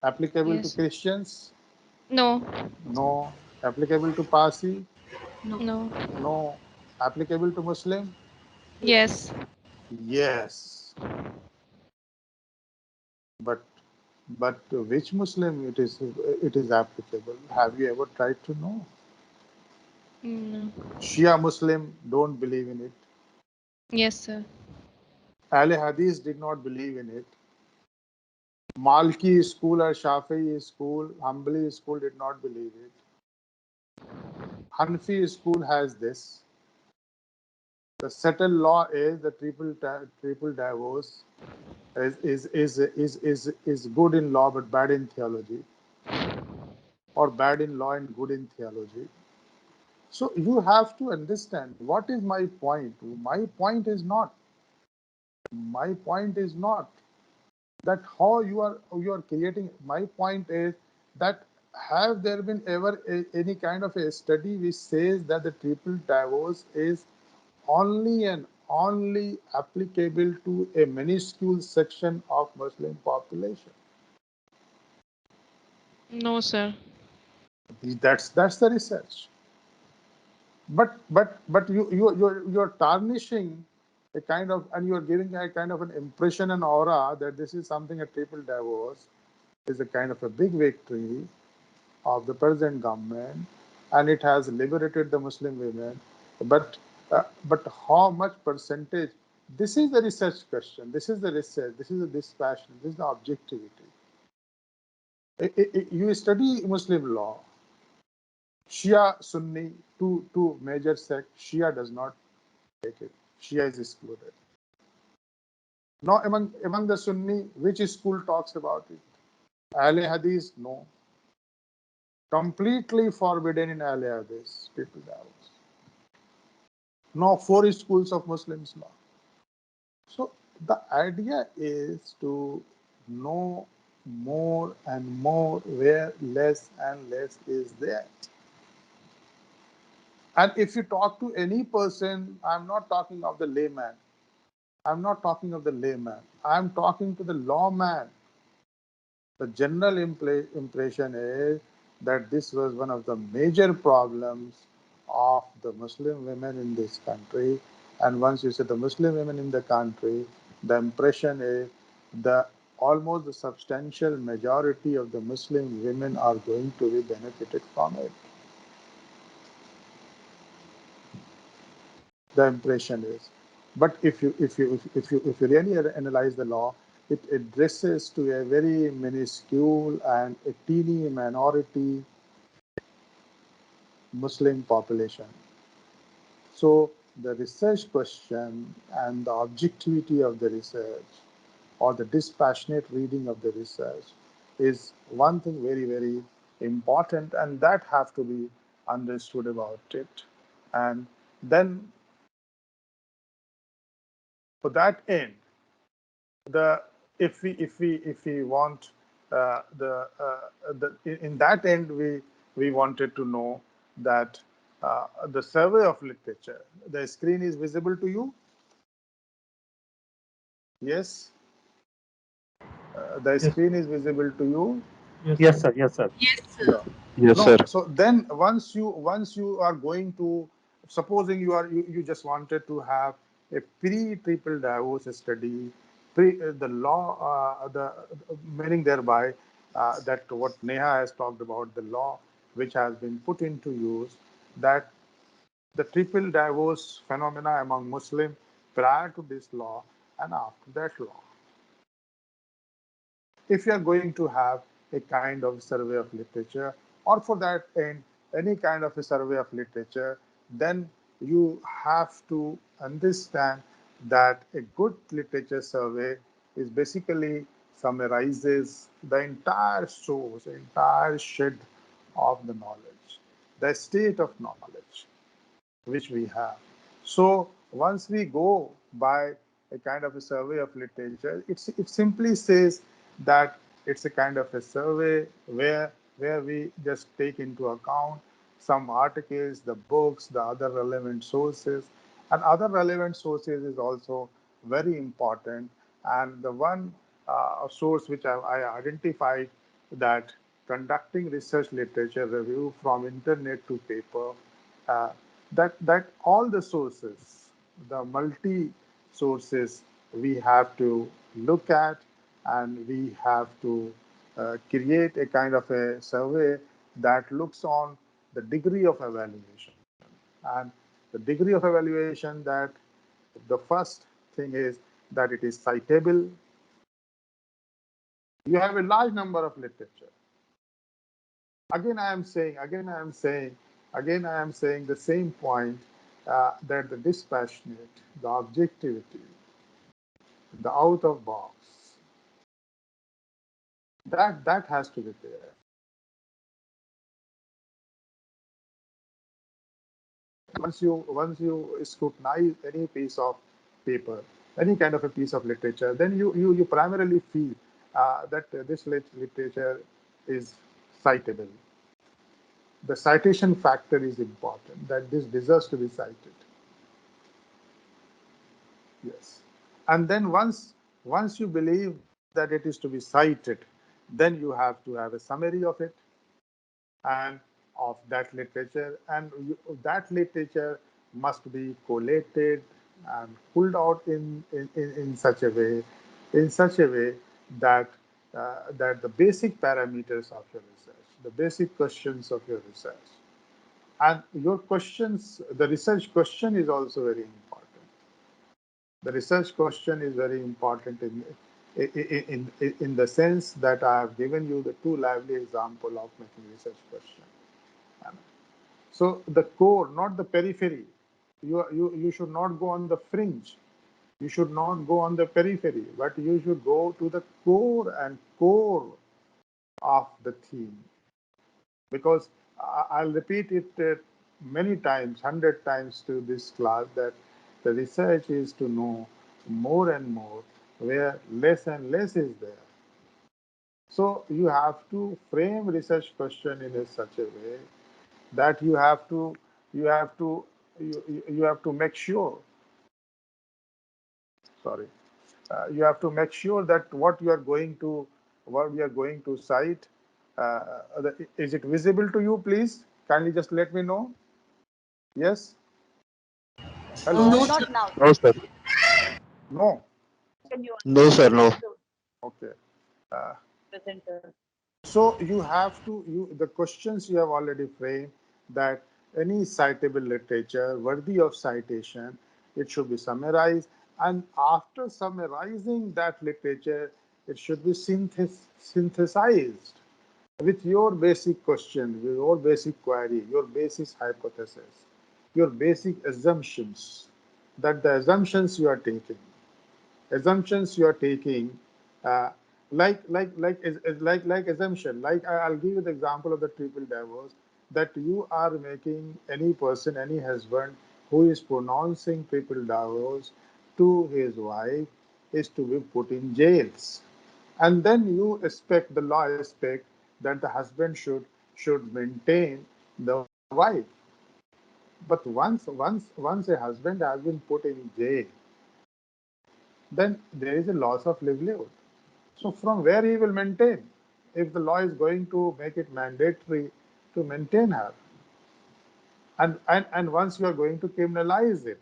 Applicable to Yes. Christians? No. No. Applicable to Parsi? No. No. No. Applicable to Muslim? Yes. Yes. But which Muslim it is applicable? Have you ever tried to know? No. Shia Muslim don't believe in it. Yes, sir. Ahle Hadith did not believe in it. Malki school or Shafi'i school, Hanbali school did not believe it. Hanfi school has this. The settled law is the triple divorce is good in law but bad in theology, or bad in law and good in theology. So you have to understand what is my point. My point is not that how you are creating. My point is that have there been ever any kind of a study which says that the triple divorce is only and only applicable to a minuscule section of Muslim population? No, sir. That's the research. But you're tarnishing a kind of, and you're giving a kind of an impression and aura that this is something, a triple divorce is a kind of a big victory of the present government, and it has liberated the Muslim women. But how much percentage? This is the research question. This is the research. This is the dispassion. This is the objectivity. You study Muslim law. Shia, Sunni, two major sects. Shia does not take it. Shia is excluded. Now, among the Sunni, which school talks about it? Ahle Hadith, no. Completely forbidden in Ahle Hadith, people divorce. Now, four schools of Muslims law. So the idea is to know more and more where less and less is there. And if you talk to any person, I'm not talking of the layman. I'm not talking of the layman. I'm talking to the lawman. The general impression is that this was one of the major problems of the Muslim women in this country. And once you say the Muslim women in the country, the impression is the almost the substantial majority of the Muslim women are going to be benefited from it. The impression is. But if you really analyze the law, it addresses to a very minuscule and a teeny minority Muslim population. So the research question and the objectivity of the research or the dispassionate reading of the research is one thing very, very important, and that have to be understood about it. And then for that end, the if we want in that end we wanted to know that the survey of literature, the screen is visible to you? Yes, the screen is visible to you? Yes, sir. Yes, sir. Yes, Yeah. sir. Yes, No. sir. So then once you are going to, supposing you just wanted to have a pre-triple divorce study, the law, the meaning thereby that what Neha has talked about, the law which has been put into use, that the triple divorce phenomena among Muslims prior to this law and after that law. If you are going to have a kind of survey of literature, or for that end, any kind of a survey of literature, then you have to understand that a good literature survey is basically summarizes the entire source, entire shed of the knowledge, the state of knowledge which we have. So once we go by a kind of a survey of literature, it simply says that it's a kind of a survey where we just take into account some articles, the books, the other relevant sources, and other relevant sources is also very important. And the one source which I identified, that conducting research literature review from internet to paper, uh, that all the sources, the multi sources, we have to look at, and we have to create a kind of a survey that looks on the degree of evaluation. And the degree of evaluation, that the first thing is that it is citable. You have a large number of literature. Again, I am saying, the same point, that the dispassionate, the objectivity, the out of box, that has to be there. Once you scrutinize any piece of paper, any kind of a piece of literature, then you primarily feel that this literature is citable. The citation factor is important, that this deserves to be cited. Yes. And then once you believe that it is to be cited, then you have to have a summary of it and of that literature, and that literature must be collated and pulled out in such a way, that that the basic parameters of your research, the basic questions of your research, and your questions, the research question is also very important. The research question is very important in the sense that I have given you the two lively example of making research question. So the core, not the periphery. You should not go on the fringe. You should not go on the periphery, but you should go to the core of the theme. Because I'll repeat it many times, 100 times to this class, that the research is to know more and more where less and less is there. So you have to frame research question in such a way that you have to you have to make sure, sorry, you have to make sure that what we are going to cite, is it visible to you? Please kindly just let me know. Yes. Hello. No, sir. Not now. No, sir. No. Can you No, sir. No. Okay. uh, presenter? So you have to, the questions you have already framed, that any citable literature worthy of citation, it should be summarized, And after summarizing that literature, it should be synthesized with your basic question, with your basic query, your basic hypothesis, your basic assumptions, that the assumptions you are taking, uh, like assumption. Like I'll give you the example of the triple divorce, that you are making any person, any husband who is pronouncing triple divorce to his wife is to be put in jails, and then you expect, the law expect, that the husband should maintain the wife. But once a husband has been put in jail, then there is a loss of livelihood. So from where he will maintain, if the law is going to make it mandatory to maintain her, and once you are going to criminalize it,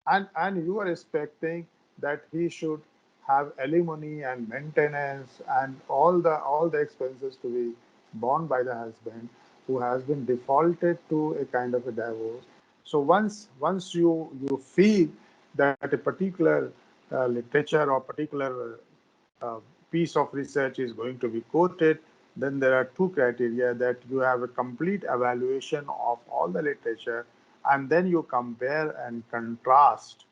and you are expecting that he should have alimony and maintenance and all the expenses to be borne by the husband who has been defaulted to a kind of a divorce. So once you feel that a particular literature or particular uh, piece of research is going to be quoted, then there are two criteria: that you have a complete evaluation of all the literature, and then you compare and contrast.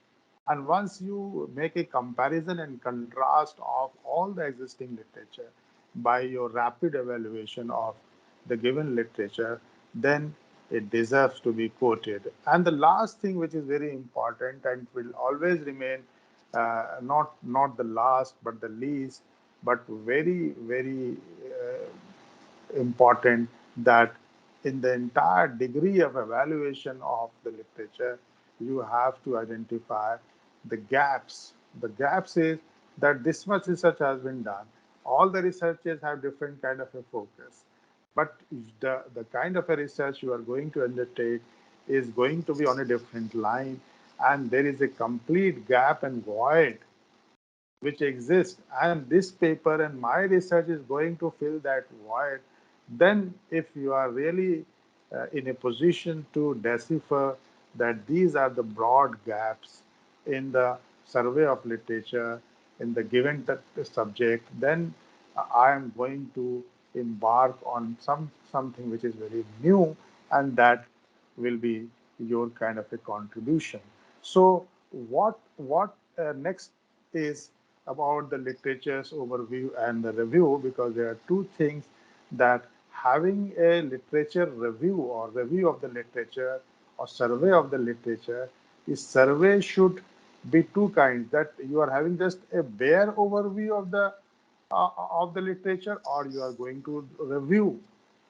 And once you make a comparison and contrast of all the existing literature by your rapid evaluation of the given literature, then it deserves to be quoted. And the last thing, which is very important and will always remain not the last but the least, but very important, that in the entire degree of evaluation of the literature, you have to identify the gaps. The gaps is that this much research has been done. All the researchers have different kind of a focus, but the kind of a research you are going to undertake is going to be on a different line, and there is a complete gap and void which exist, and this paper and my research is going to fill that void, then if you are really in a position to decipher that these are the broad gaps in the survey of literature in the given subject, then I am going to embark on something which is very new, and that will be your kind of a contribution. So what next is about the literature's overview and the review, because there are two things: that having a literature review or review of the literature or survey of the literature, is survey should be two kinds: that you are having just a bare overview of the literature, or you are going to review.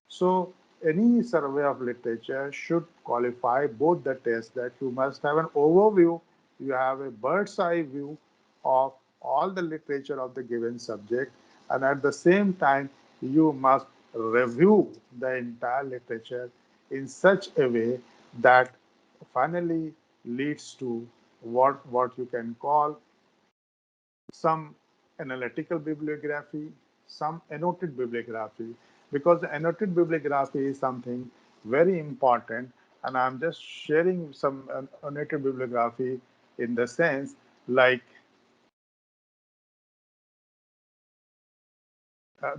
So any survey of literature should qualify both the tests, that you must have an overview, you have a bird's eye view of all the literature of the given subject, and at the same time you must review the entire literature in such a way that finally leads to what you can call some analytical bibliography, some annotated bibliography, because the annotated bibliography is something very important. And I'm just sharing some annotated bibliography in the sense, like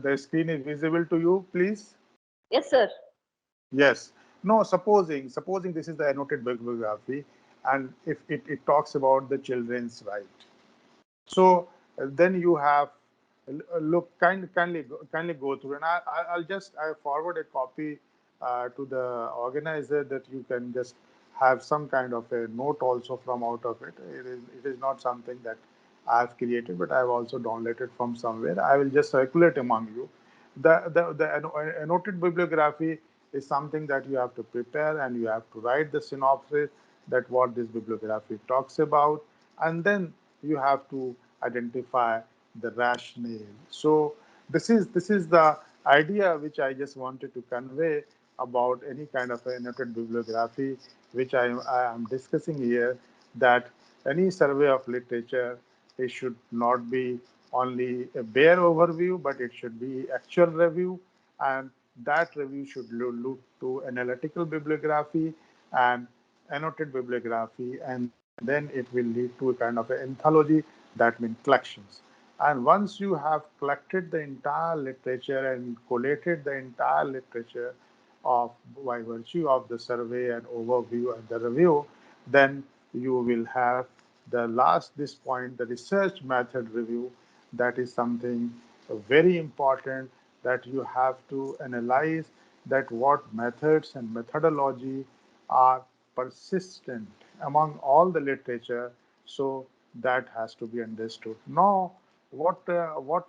the screen is visible to you, please. Yes, sir. Yes. No, supposing this is the annotated bibliography, and if it talks about the children's right. So then you have look kindly go through, and I'll just I forward a copy to the organizer, that you can just have some kind of a note also from out of it. It is not something that I've created, but I've also downloaded from somewhere. I will just circulate among you. The annotated bibliography is something that you have to prepare, and you have to write the synopsis, that what this bibliography talks about, and then you have to identify the rationale. So this is the idea which I just wanted to convey about any kind of a annotated bibliography, which I am discussing here, that any survey of literature, it should not be only a bare overview, but it should be actual review, and that review should look to analytical bibliography and annotated bibliography, and then it will lead to a kind of an anthology, that means collections. And once you have collected the entire literature and collated the entire literature of by virtue of the survey and overview and the review, then you will have the last this point, the research method review. That is something very important, that you have to analyze that what methods and methodology are persistent among all the literature. So that has to be understood. Now, what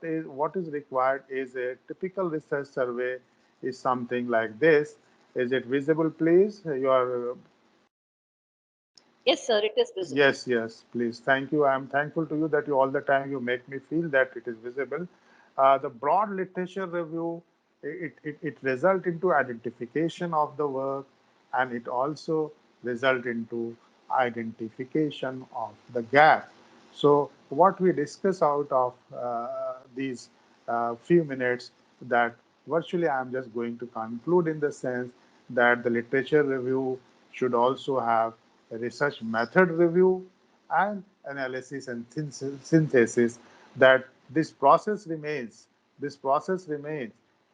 is required is a typical research survey is something like this. Is it visible, please? Your Yes, sir, it is visible. Yes, yes, please. Thank you. I am thankful to you that you all the time you make me feel that it is visible. The broad literature review, it result into identification of the work, and it also result into identification of the gap. So what we discuss out of these few minutes, that virtually I am just going to conclude in the sense that the literature review should also have a research method review and analysis and synthesis, that this process remains,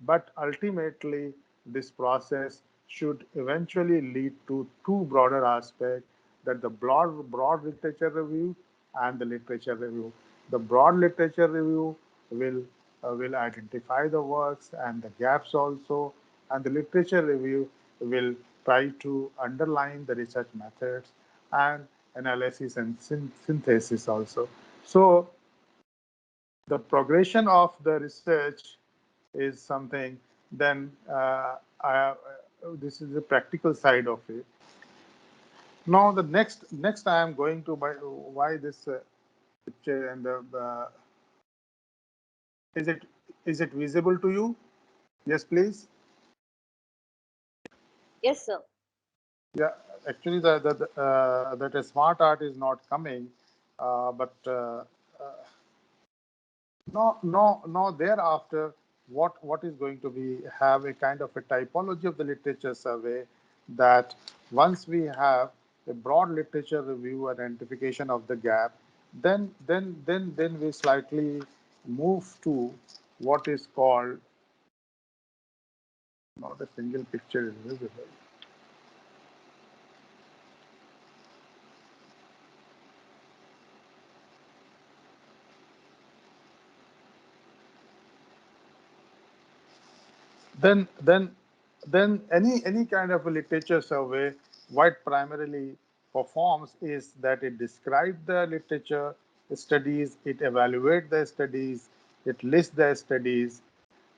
but ultimately this process should eventually lead to two broader aspects, that the broad literature review and the literature review. The broad literature review will will identify the works and the gaps also, and the literature review will try to underline the research methods and analysis and synthesis also. So the progression of the research is something. Then this is the practical side of it. Now the next I am going to why this picture and the is it visible to you? Yes, please. Yes, sir. Yeah, actually that a smart art is not coming, but no. Thereafter, what is going to be have a kind of a typology of the literature survey, that once we have a broad literature review and identification of the gap, then we slightly move to what is called, not a single picture is visible. Then any kind of a literature survey, what primarily performs is that it describes the literature studies, it evaluates the studies, it lists the studies,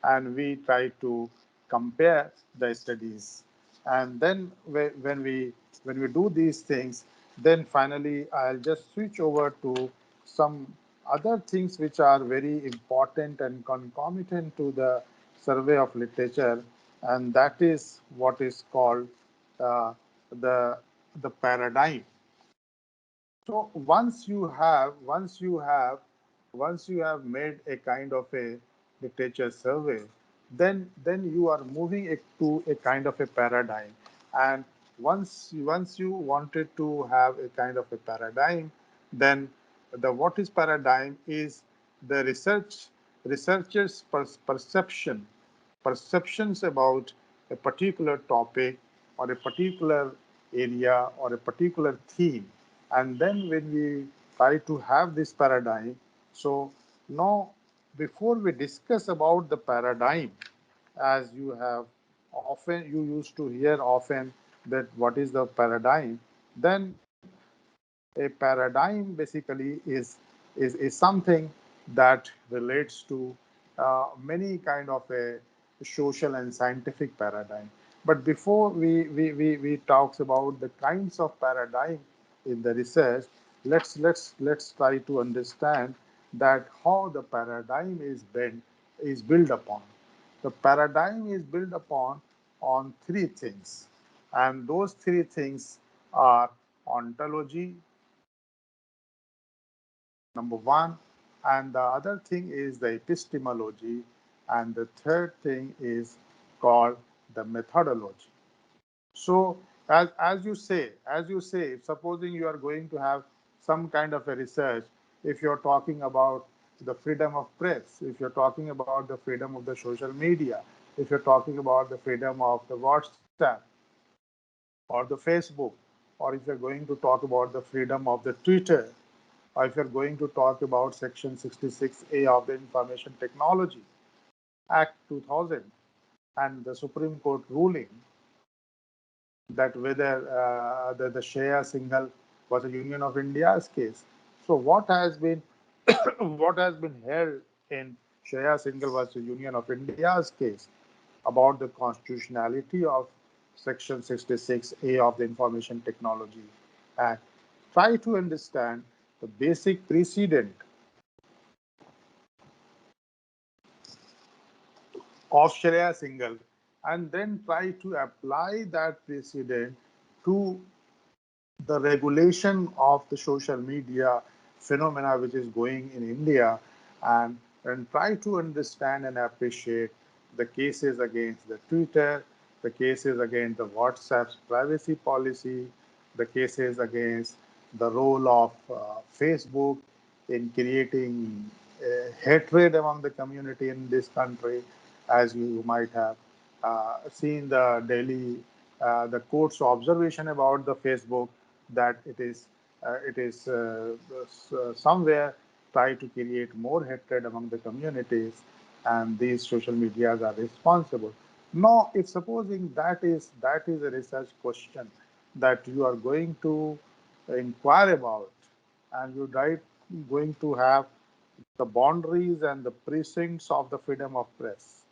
and we try to compare the studies. And then when we do these things, then finally I'll just switch over to some other things which are very important and concomitant to the survey of literature, and that is what is called uh, the the paradigm. So once you have made a kind of a literature survey, then you are moving it to a kind of a paradigm. And once you wanted to have a kind of a paradigm, then the what is paradigm is the researcher's perceptions about a particular topic or a particular area or a particular theme. And then when we try to have this paradigm, so now before we discuss about the paradigm, as you used to hear often that what is the paradigm, then a paradigm basically is something that relates to many kind of a social and scientific paradigm. But before we talks about the kinds of paradigm in the research, let's try to understand that how the paradigm is built upon. The paradigm is built upon on three things, and those three things are ontology, number one, and the other thing is the epistemology, and the third thing is called the methodology. So as you say, supposing you are going to have some kind of a research, if you're talking about the freedom of press, if you're talking about the freedom of the social media, if you're talking about the freedom of the WhatsApp or the Facebook, or if you're going to talk about the freedom of the Twitter, or if you're going to talk about Section 66A of the Information Technology Act 2000 and the Supreme Court ruling that whether the Shreya Singhal was a Union of India's case. So what has been what has been held in Shreya Singhal was a Union of India's case about the constitutionality of Section 66A of the Information Technology Act. Try to understand the basic precedent of Shreya Singhal and then try to apply that precedent to the regulation of the social media phenomena which is going in India, and try to understand and appreciate the cases against the Twitter, the cases against the WhatsApp's privacy policy, the cases against the role of Facebook in creating hatred among the community in this country, as you might have seen the Delhi, the court's observation about the Facebook that it is somewhere try to create more hatred among the communities, and these social medias are responsible. Now, if supposing that is a research question that you are going to inquire about, and going to have the boundaries and the precincts of the freedom of press,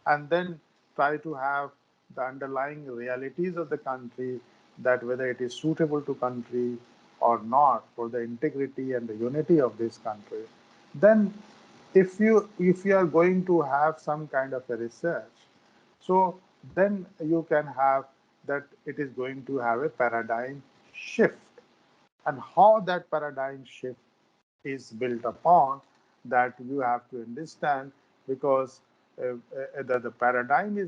and then try to have the underlying realities of the country, that whether it is suitable to country or not for the integrity and the unity of this country, then if you are going to have some kind of a research, so then you can have that it is going to have a paradigm shift, and how that paradigm shift is built upon, that you have to understand, because the paradigm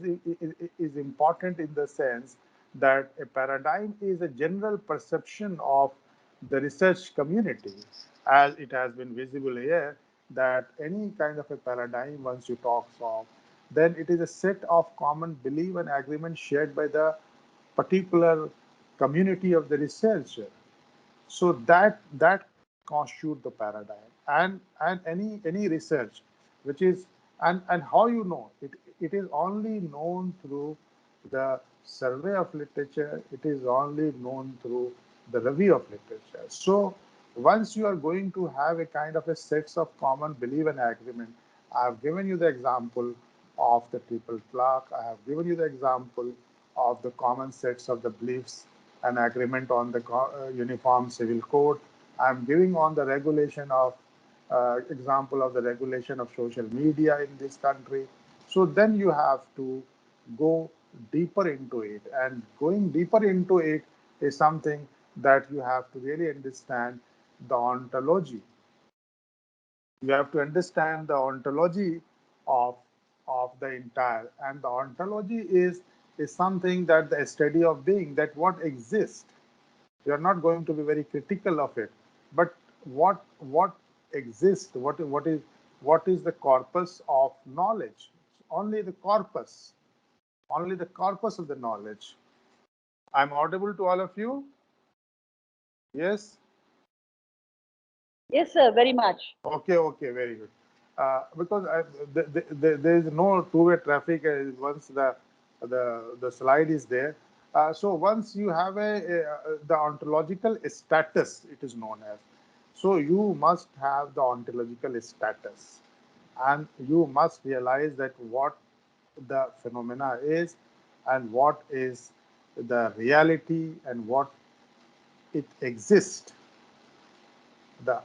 is important in the sense that a paradigm is a general perception of the research community, as it has been visible here, that any kind of a paradigm, once you talk of, then it is a set of common belief and agreement shared by the particular community of the researcher. So that constitute the paradigm, and any research which is, and how you know it, it is only known through the survey of literature, it is only known through the review of literature. So once you are going to have a kind of a sets of common belief and agreement, I have given you the example of the triple clock, I have given you the example of the common sets of the beliefs and agreement on the uniform civil code. I'm giving on the regulation of example of the regulation of social media in this country. So then you have to go deeper into it, and going deeper into it is something that you have to really understand the ontology. You have to understand the ontology of the entire, and the ontology is something that the study of being, that what exists. You are not going to be very critical of it, but what exists, what is the corpus of knowledge. Only the corpus, only the corpus of the knowledge. I'm audible to all of you? Yes. Yes, sir, very much. Okay, very good. Because there is no two-way traffic once the slide is there. So once you have the ontological status, it is known as. So you must have the ontological status, and you must realize that what the phenomena is, and what is the reality, and what it exists.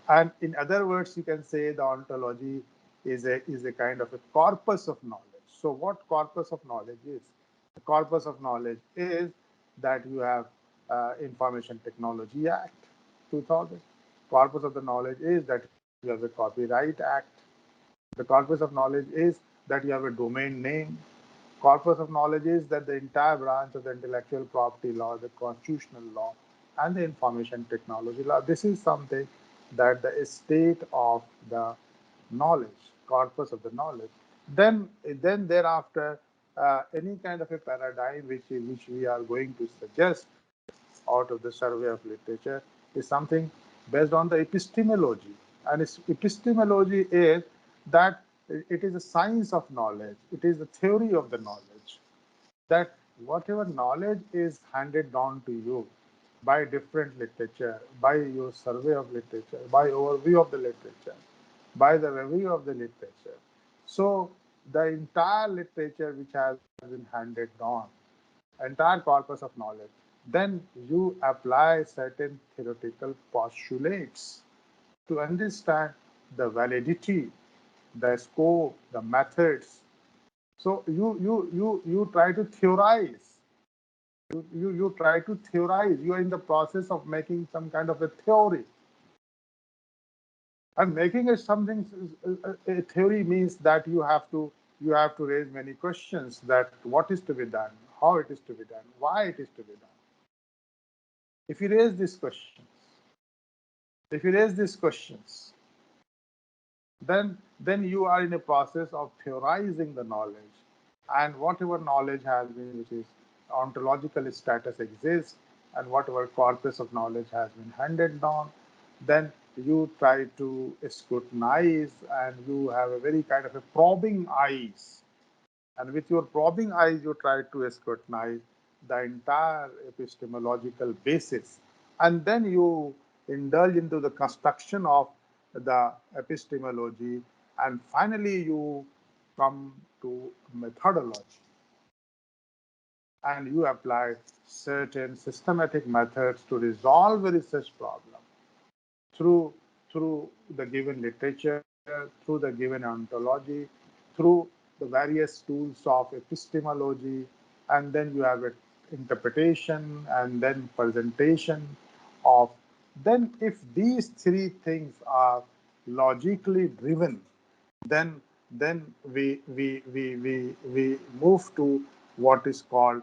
And in other words, you can say the ontology is a kind of a corpus of knowledge. So what corpus of knowledge is? The corpus of knowledge is that you have Information Technology Act 2000. Corpus of the knowledge is that you have a Copyright Act. The corpus of knowledge is that you have a domain name. Corpus of knowledge is that the entire branch of the intellectual property law, the constitutional law, and the information technology law. This is something that the state of the knowledge, corpus of the knowledge. Then thereafter, any kind of a paradigm which we are going to suggest out of the survey of literature is something based on the epistemology. And epistemology is that it is a science of knowledge. It is the theory of the knowledge. That whatever knowledge is handed down to you by different literature, by your survey of literature, by overview of the literature, by the review of the literature. So the entire literature which has been handed down, entire corpus of knowledge, then you apply certain theoretical postulates to understand the validity, the scope, the methods. So you try to theorize. You try to theorize. You are in the process of making some kind of a theory. And making it something a theory means that you have to raise many questions that what is to be done, how it is to be done, why it is to be done. If you raise these questions, if you raise these questions, then you are in a process of theorizing the knowledge, and whatever knowledge has been, which is ontological status exists, and whatever corpus of knowledge has been handed down, then you try to scrutinize, and you have a very kind of a probing eyes, and with your probing eyes, you try to scrutinize the entire epistemological basis. And then you indulge into the construction of the epistemology. And finally, you come to methodology. And you apply certain systematic methods to resolve a research problem through through the given literature, through the given ontology, through the various tools of epistemology, and then you have an interpretation and then presentation of. Then, if these three things are logically driven, then we move to what is called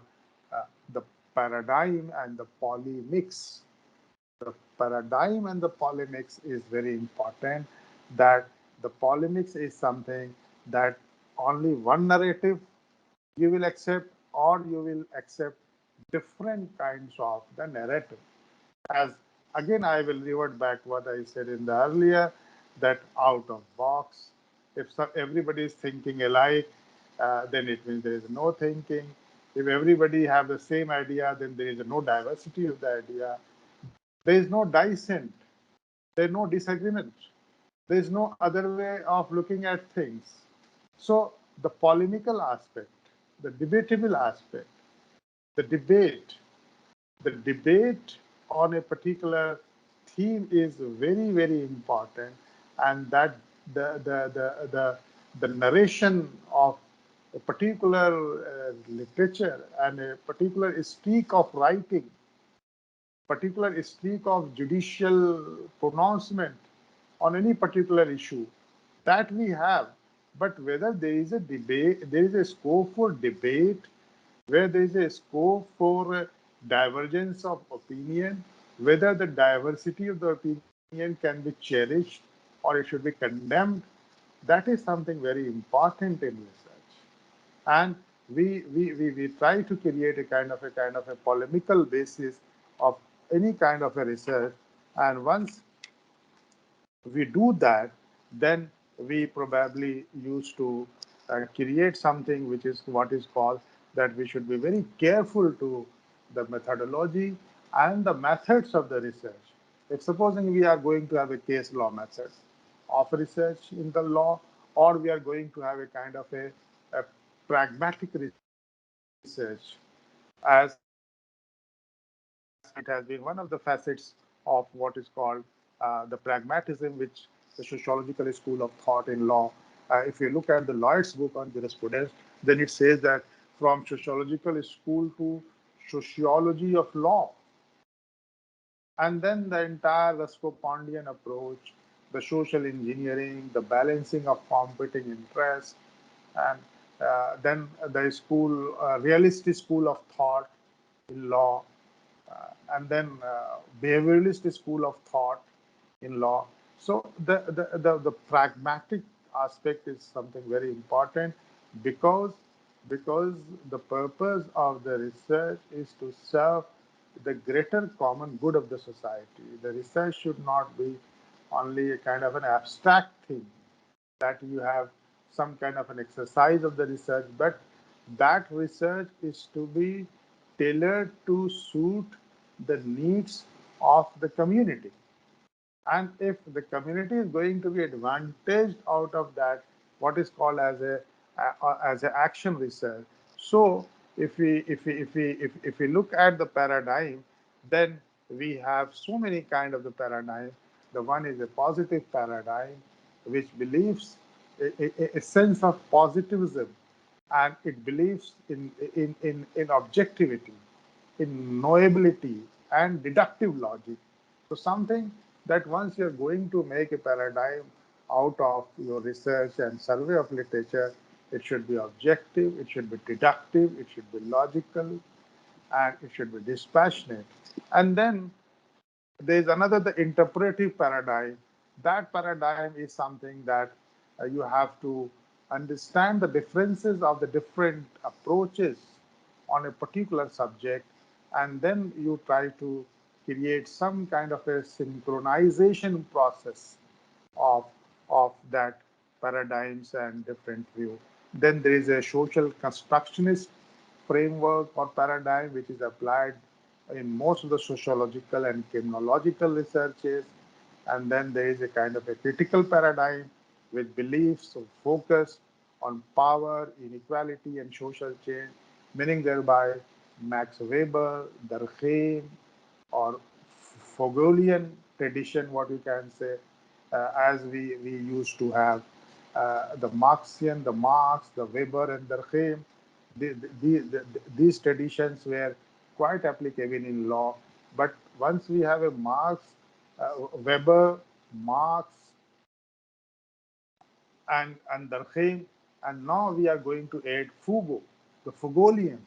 the paradigm and the polymix. The paradigm and the polemics is very important, that the polemics is something that only one narrative you will accept, or you will accept different kinds of the narrative. As again, I will revert back what I said in the earlier, that out of box, if everybody is thinking alike, then it means there is no thinking. If everybody have the same idea, then there is no diversity of the idea. There is no dissent. There is no disagreement. There is no other way of looking at things. So the polemical aspect, the debatable aspect, the debate on a particular theme is very, very important, and that the narration of a particular literature and a particular streak of writing, particular streak of judicial pronouncement on any particular issue, that we have. But whether there is a debate, there is a scope for debate, where there is a scope for divergence of opinion, whether the diversity of the opinion can be cherished or it should be condemned, that is something very important in research. And we try to create a polemical basis of any kind of a research. And once we do that, then we probably used to create something which is what is called, that we should be very careful to the methodology and the methods of the research. If supposing we are going to have a case law method of research in the law, or we are going to have a kind of a pragmatic research, as it has been one of the facets of what is called the pragmatism, which the sociological school of thought in law. If you look at the Lloyd's book on jurisprudence, then it says that from sociological school to sociology of law, and then the entire Ruscopondian approach, the social engineering, the balancing of competing interests, and then the school, realist school of thought in law, and then behavioralist school of thought in law. So the pragmatic aspect is something very important because the purpose of the research is to serve the greater common good of the society. The research should not be only a kind of an abstract thing that you have some kind of an exercise of the research, but that research is to be tailored to suit the needs of the community. And if the community is going to be advantaged out of that, what is called as a action research. So if we look at the paradigm, then we have so many kind of the paradigm. The one is a positive paradigm, which believes a sense of positivism, and it believes in objectivity, in knowability and deductive logic. So something that once you're going to make a paradigm out of your research and survey of literature, it should be objective, it should be deductive, it should be logical, and it should be dispassionate. And then there's another, the interpretive paradigm. That paradigm is something that you have to understand the differences of the different approaches on a particular subject, and then you try to create some kind of a synchronization process of that paradigms and different view. Then there is a social constructionist framework or paradigm which is applied in most of the sociological and criminological researches. And then there is a kind of a critical paradigm with beliefs or focus on power, inequality, and social change, meaning thereby Max Weber, Durkheim, or Fogolian tradition, what you can say, as we used to have the Marxian, the Marx, the Weber, and Durkheim. These traditions were quite applicable in law. But once we have a Marx, Weber, Marx, and Durkheim, and now we are going to add Foucault, the Foucaultian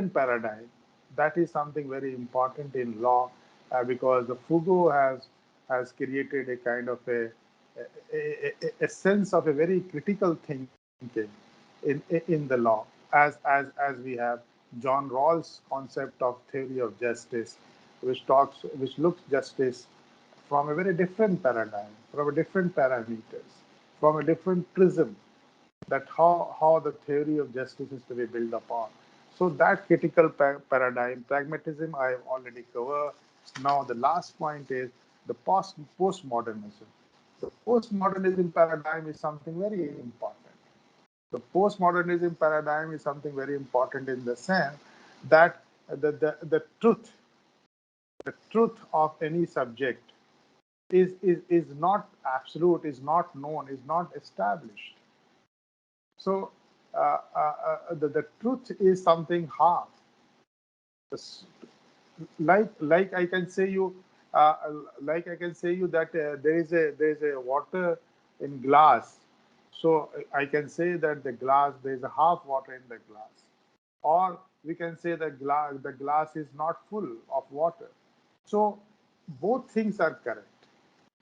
paradigm. That is something very important in law because the Foucault has created a kind of a sense of a very critical thinking in the law, as we have John Rawls' concept of theory of justice, which looks justice from a very different paradigm, from a different parameters, from a different prism, that how the theory of justice is to be built upon. So that critical paradigm, pragmatism, I have already covered. Now the last point is the postmodernism. The postmodernism paradigm is something very important. The postmodernism paradigm is something very important in the sense that the truth of any subject is not absolute, is not known, is not established. So the truth is something hard. Like I can say you, that there is a water in glass. So I can say that there is a half water in the glass, or we can say that the glass is not full of water. So both things are correct.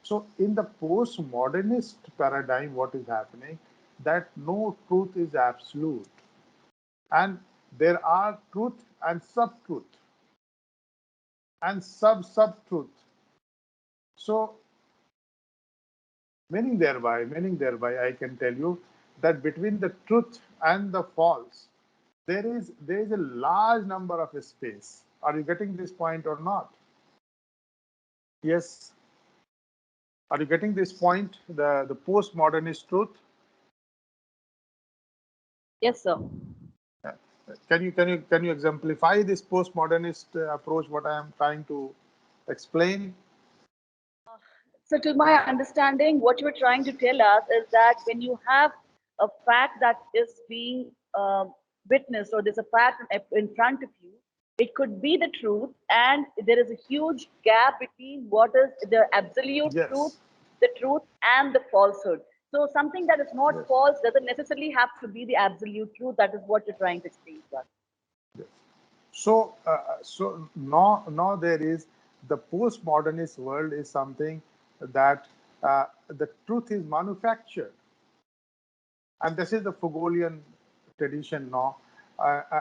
So in the postmodernist paradigm, what is happening, that no truth is absolute, and there are truth and sub-truth and sub-truth. So meaning thereby, I can tell you that between the truth and the false, there is a large number of space. Are you getting this point or not? Yes. Are you getting this point? The postmodernist truth. Yes, sir. Can you exemplify this postmodernist approach? What I am trying to explain. So, to my understanding, what you're trying to tell us is that when you have a fact that is being witnessed, or there's a fact in front of you, it could be the truth, and there is a huge gap between what is the absolute truth, Yes. the truth, and the falsehood. So something that is not false doesn't necessarily have to be the absolute truth. That is what you're trying to explain to us. So now there is the postmodernist world is something that the truth is manufactured, and this is the Foucaultian tradition now,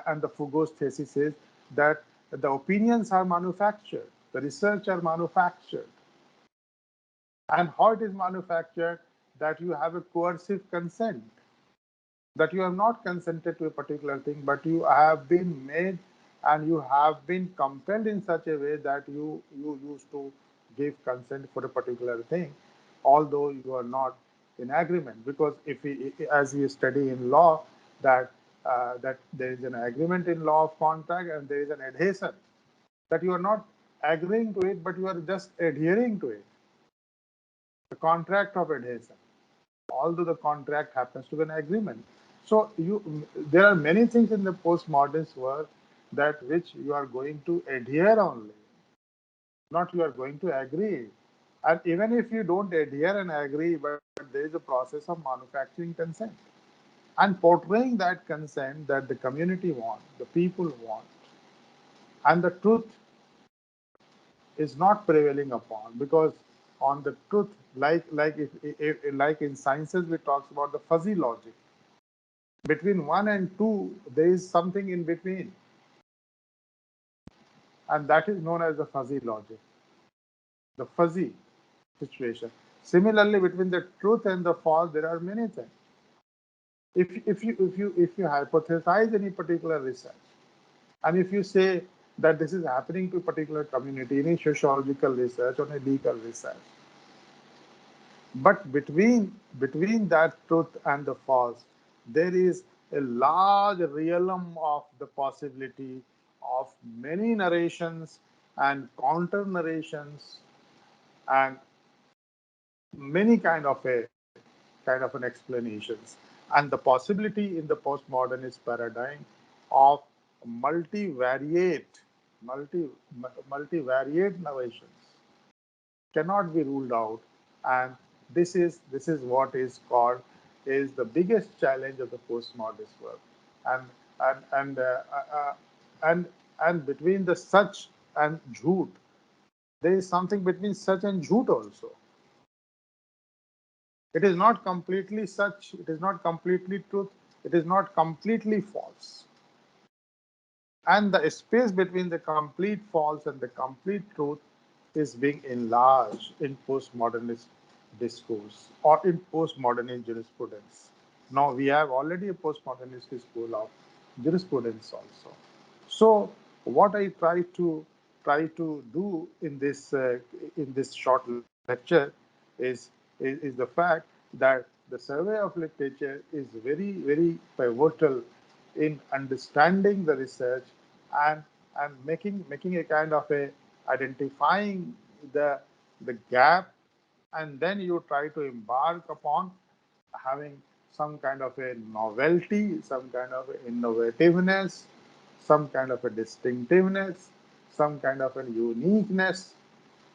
and the Foucault's thesis is that the opinions are manufactured, the research are manufactured, and how it is manufactured, that you have a coercive consent, that you have not consented to a particular thing, but you have been made and you have been compelled in such a way that you used to give consent for a particular thing, although you are not in agreement. Because if we, as we study in law, that there is an agreement in law of contract and there is an adhesion, that you are not agreeing to it, but you are just adhering to it. The contract of adhesion, although the contract happens to be an agreement. So there are many things in the postmodernist world that which you are going to adhere only, not you are going to agree. And even if you don't adhere and agree, but there is a process of manufacturing consent and portraying that consent that the community want, the people want, and the truth is not prevailing upon, because on the truth, like in sciences, we talks about the fuzzy logic. Between 1 and 2, there is something in between. And that is known as the fuzzy logic, the fuzzy situation. Similarly, between the truth and the false, there are many things. If you hypothesize any particular research, and if you say that this is happening to a particular community in a sociological research or a legal research, but between that truth and the false, there is a large realm of the possibility of many narrations and counter narrations and many kind of an explanations, and the possibility in the postmodernist paradigm of multivariate multi multivariate narrations cannot be ruled out, and this is what is called is the biggest challenge of the postmodernist world, and and and uh, uh, uh, and and between the such and jhoot, there is something between such and jhoot also. It is not completely such, it is not completely truth, it is not completely false, and the space between the complete false and the complete truth is being enlarged in postmodernist discourse or in postmodernist jurisprudence. Now we have already a postmodernist school of jurisprudence also. So what I try to do in this short lecture is the fact that the survey of literature is very pivotal in understanding the research and making a kind of a identifying the gap, and then you try to embark upon having some kind of a novelty, some kind of innovativeness, some kind of a distinctiveness, some kind of a uniqueness,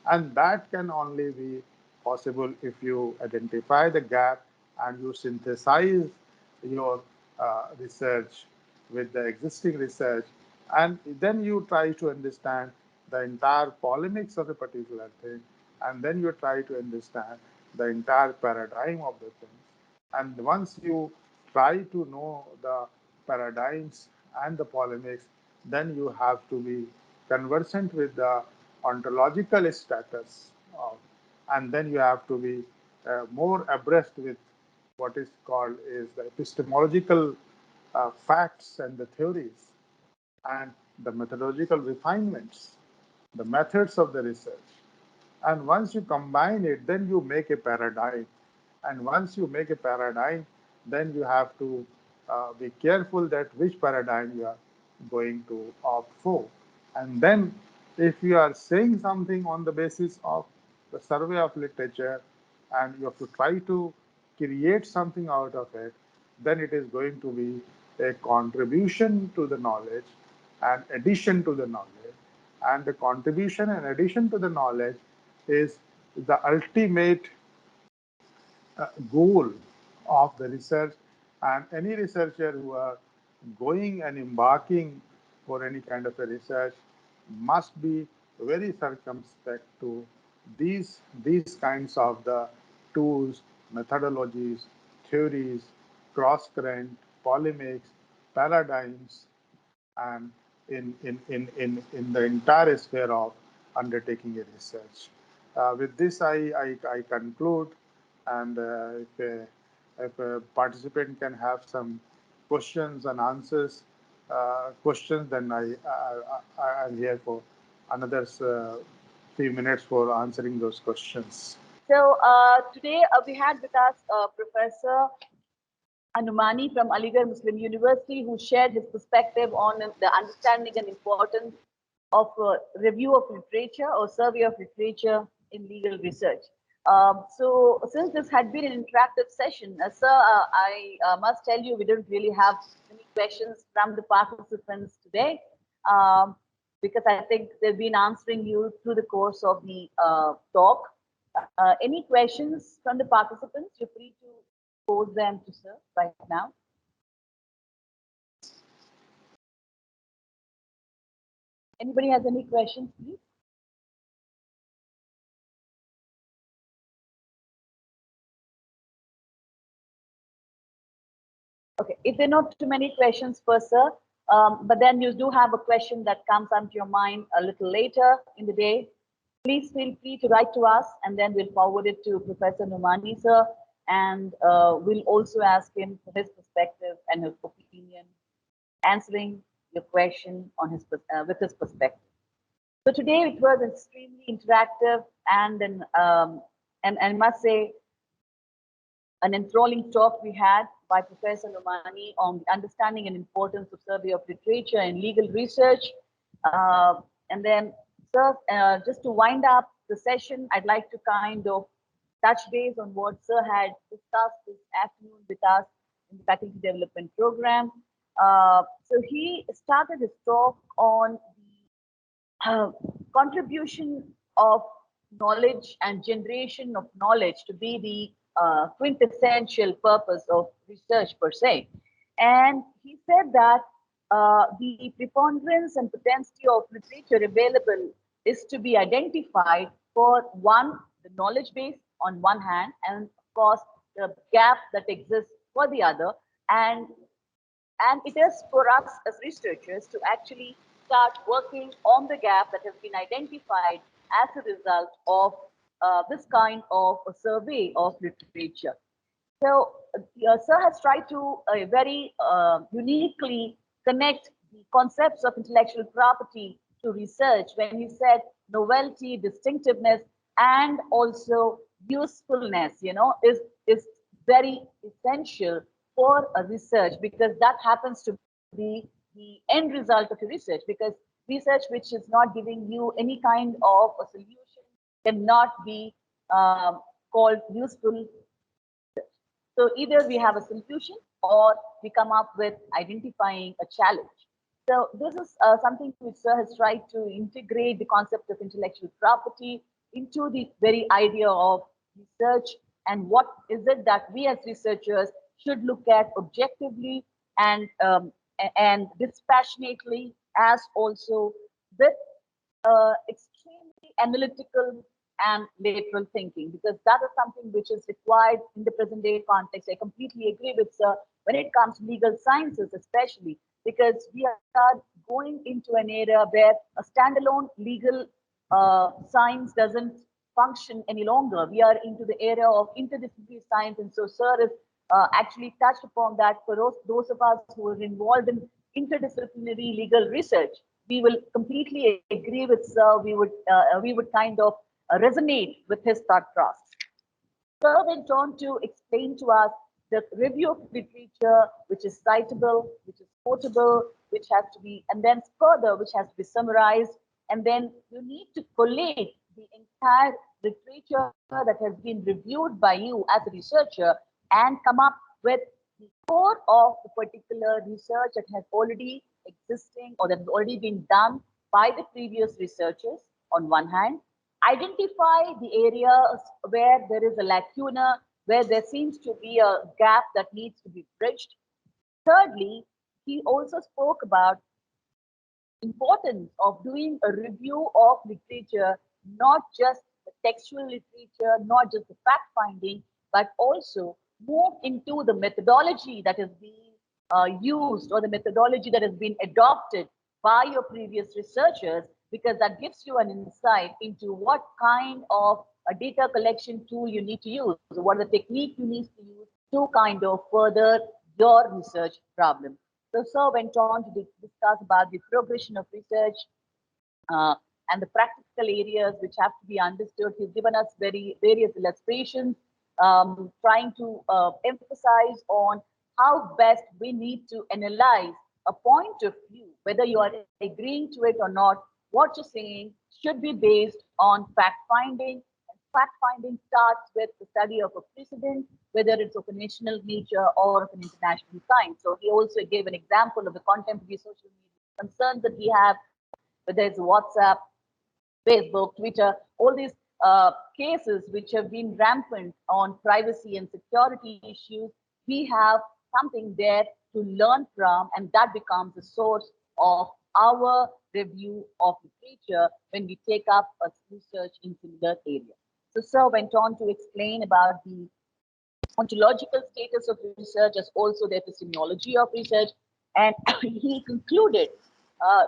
and that can only be possible if you identify the gap and you synthesize your research with the existing research, and then you try to understand the entire polemics of a particular thing, and then you try to understand the entire paradigm of the thing. And once you try to know the paradigms and the polemics, then you have to be conversant with the ontological status of, and then you have to be more abreast with what is called is the epistemological facts and the theories and the methodological refinements, the methods of the research. And once you combine it, then you make a paradigm. And once you make a paradigm, then you have to be careful that which paradigm you are going to opt for. And then if you are saying something on the basis of the survey of literature and you have to try to create something out of it, then it is going to be a contribution to the knowledge and addition to the knowledge. And the contribution and addition to the knowledge is the ultimate goal of the research, and any researcher who are going and embarking for any kind of a research must be very circumspect to these kinds of the tools, methodologies, theories, cross current, polemics, paradigms, and in the entire sphere of undertaking a research. With this, I conclude, and if a participant can have some questions and answers, questions, then I'm here for another few minutes for answering those questions. So today we had with us Professor Numani from Aligarh Muslim University, who shared his perspective on the understanding and importance of review of literature or survey of literature in legal research. So since this had been an interactive session, sir, I must tell you, we didn't really have many questions from the participants today, because I think they've been answering you through the course of the talk. Any questions from the participants? You're free to pose them to sir right now. Anybody has any questions, please? Okay, if there are not too many questions for sir, but then you do have a question that comes onto your mind a little later in the day, please feel free to write to us, and then we'll forward it to Professor Numani sir, and we'll also ask him for his perspective and his opinion, answering your question on his with his perspective. So today it was extremely interactive and and I must say an enthralling talk we had by Professor Numani on the understanding and importance of survey of literature in legal research. And then, sir, just to wind up the session, I'd like to kind of touch base on what sir had discussed this afternoon with us in the faculty development program. So he started his talk on the contribution of knowledge and generation of knowledge to be the quintessential purpose of research per se. And he said that the preponderance and potency of literature available is to be identified for one, the knowledge base on one hand, and of course the gap that exists for the other. And it is for us as researchers to actually start working on the gap that has been identified as a result of this kind of a survey of literature. So, sir has tried to very uniquely connect the concepts of intellectual property to research when he said novelty, distinctiveness, and also usefulness, is very essential for a research, because that happens to be the end result of your research. Because research which is not giving you any kind of a solution cannot be called useful. So either we have a solution or we come up with identifying a challenge. So this is something which sir has tried to integrate the concept of intellectual property into the very idea of research, and what is it that we as researchers should look at objectively and dispassionately, as also with extremely analytical and lateral thinking, because that is something which is required in the present day context. I completely agree with sir when it comes to legal sciences, especially because we are going into an era where a standalone legal science doesn't function any longer. We are into the era of interdisciplinary science, and so sir has actually touched upon that. For those of us who are involved in interdisciplinary legal research, we will completely agree with sir. We would kind of resonate with his thought process. Sir went on to explain to us the review of literature, which is citable, which is quotable, which has to be, and then further, which has to be summarized. And then you need to collate the entire literature that has been reviewed by you as a researcher and come up with the core of the particular research that has already existing or that has already been done by the previous researchers on one hand. Identify the areas where there is a lacuna where there seems to be a gap that needs to be bridged. Thirdly, he also spoke about importance of doing a review of literature, not just the textual literature, not just the fact finding, but also move into the methodology that is being used or the methodology that has been adopted by your previous researchers, because that gives you an insight into what kind of a data collection tool you need to use, what are the technique you need to use to kind of further your research problem. So Sir went on to discuss about the progression of research and the practical areas which have to be understood. He's given us various illustrations, trying to emphasize on how best we need to analyze a point of view, whether you are agreeing to it or not. What you're saying should be based on fact finding. Fact finding starts with the study of a precedent, whether it's of a national nature or of an international kind. So he also gave an example of the contemporary social media concerns that we have, whether it's WhatsApp, Facebook, Twitter, all these cases which have been rampant on privacy and security issues. We have something there to learn from, and that becomes the source of our review of literature when we take up a research in similar areas. So Sir went on to explain about the ontological status of research as also the epistemology of research. And he concluded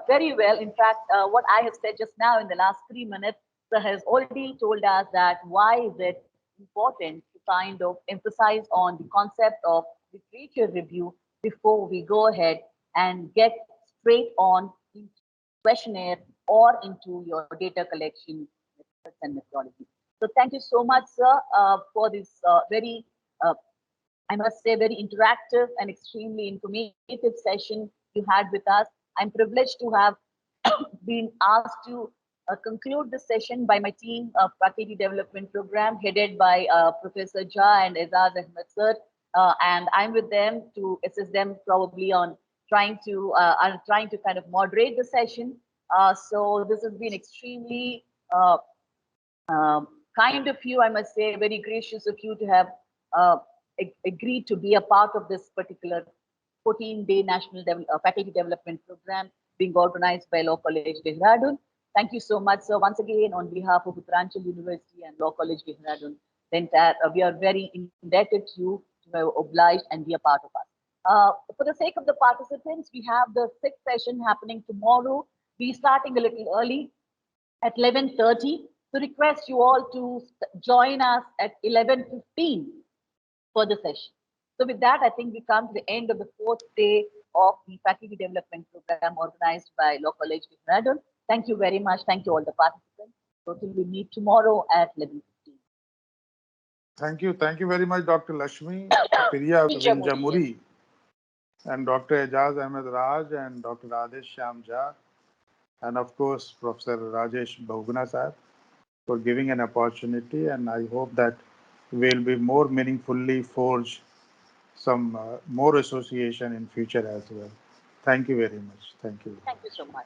very well. In fact, what I have said just now in the last 3 minutes, Sir has already told us that why is it important to kind of emphasize on the concept of literature review before we go ahead and get straight on into questionnaire or into your data collection methods and methodology. So thank you so much, Sir, for this very, I must say, very interactive and extremely informative session you had with us. I'm privileged to have been asked to conclude the session by my team of Faculty Development Program headed by Professor Jha and Azaz Ahmed Sir. And I'm with them to assist them probably on trying to kind of moderate the session. So this has been extremely kind of you, I must say, very gracious of you to have agreed to be a part of this particular 14-day National Faculty Development Program being organized by Law College Dehradun. Thank you so much, sir. Once again, on behalf of Uttaranchal University and Law College Dehradun, we are very indebted to you to have obliged and be a part of us. For the sake of the participants, we have the 6th session happening tomorrow. We're starting a little early at 11:30. So request you all to join us at 11:15 for the session. So with that, I think we come to the end of the 4th day of the Faculty Development Program organized by Law College Dehradun. Thank you very much. Thank you all the participants. So till we meet tomorrow at 11:15. Thank you. Thank you very much, Dr. Lashmi, Priya Vinjamuri, and Dr. Azaz Ahmed Raj, and Dr. Radesh Shyam Jha, and of course, Professor Rajesh Bahuguna Sahib, for giving an opportunity. And I hope that we'll be more meaningfully forge some more association in future as well. Thank you very much. Thank you. Thank you so much.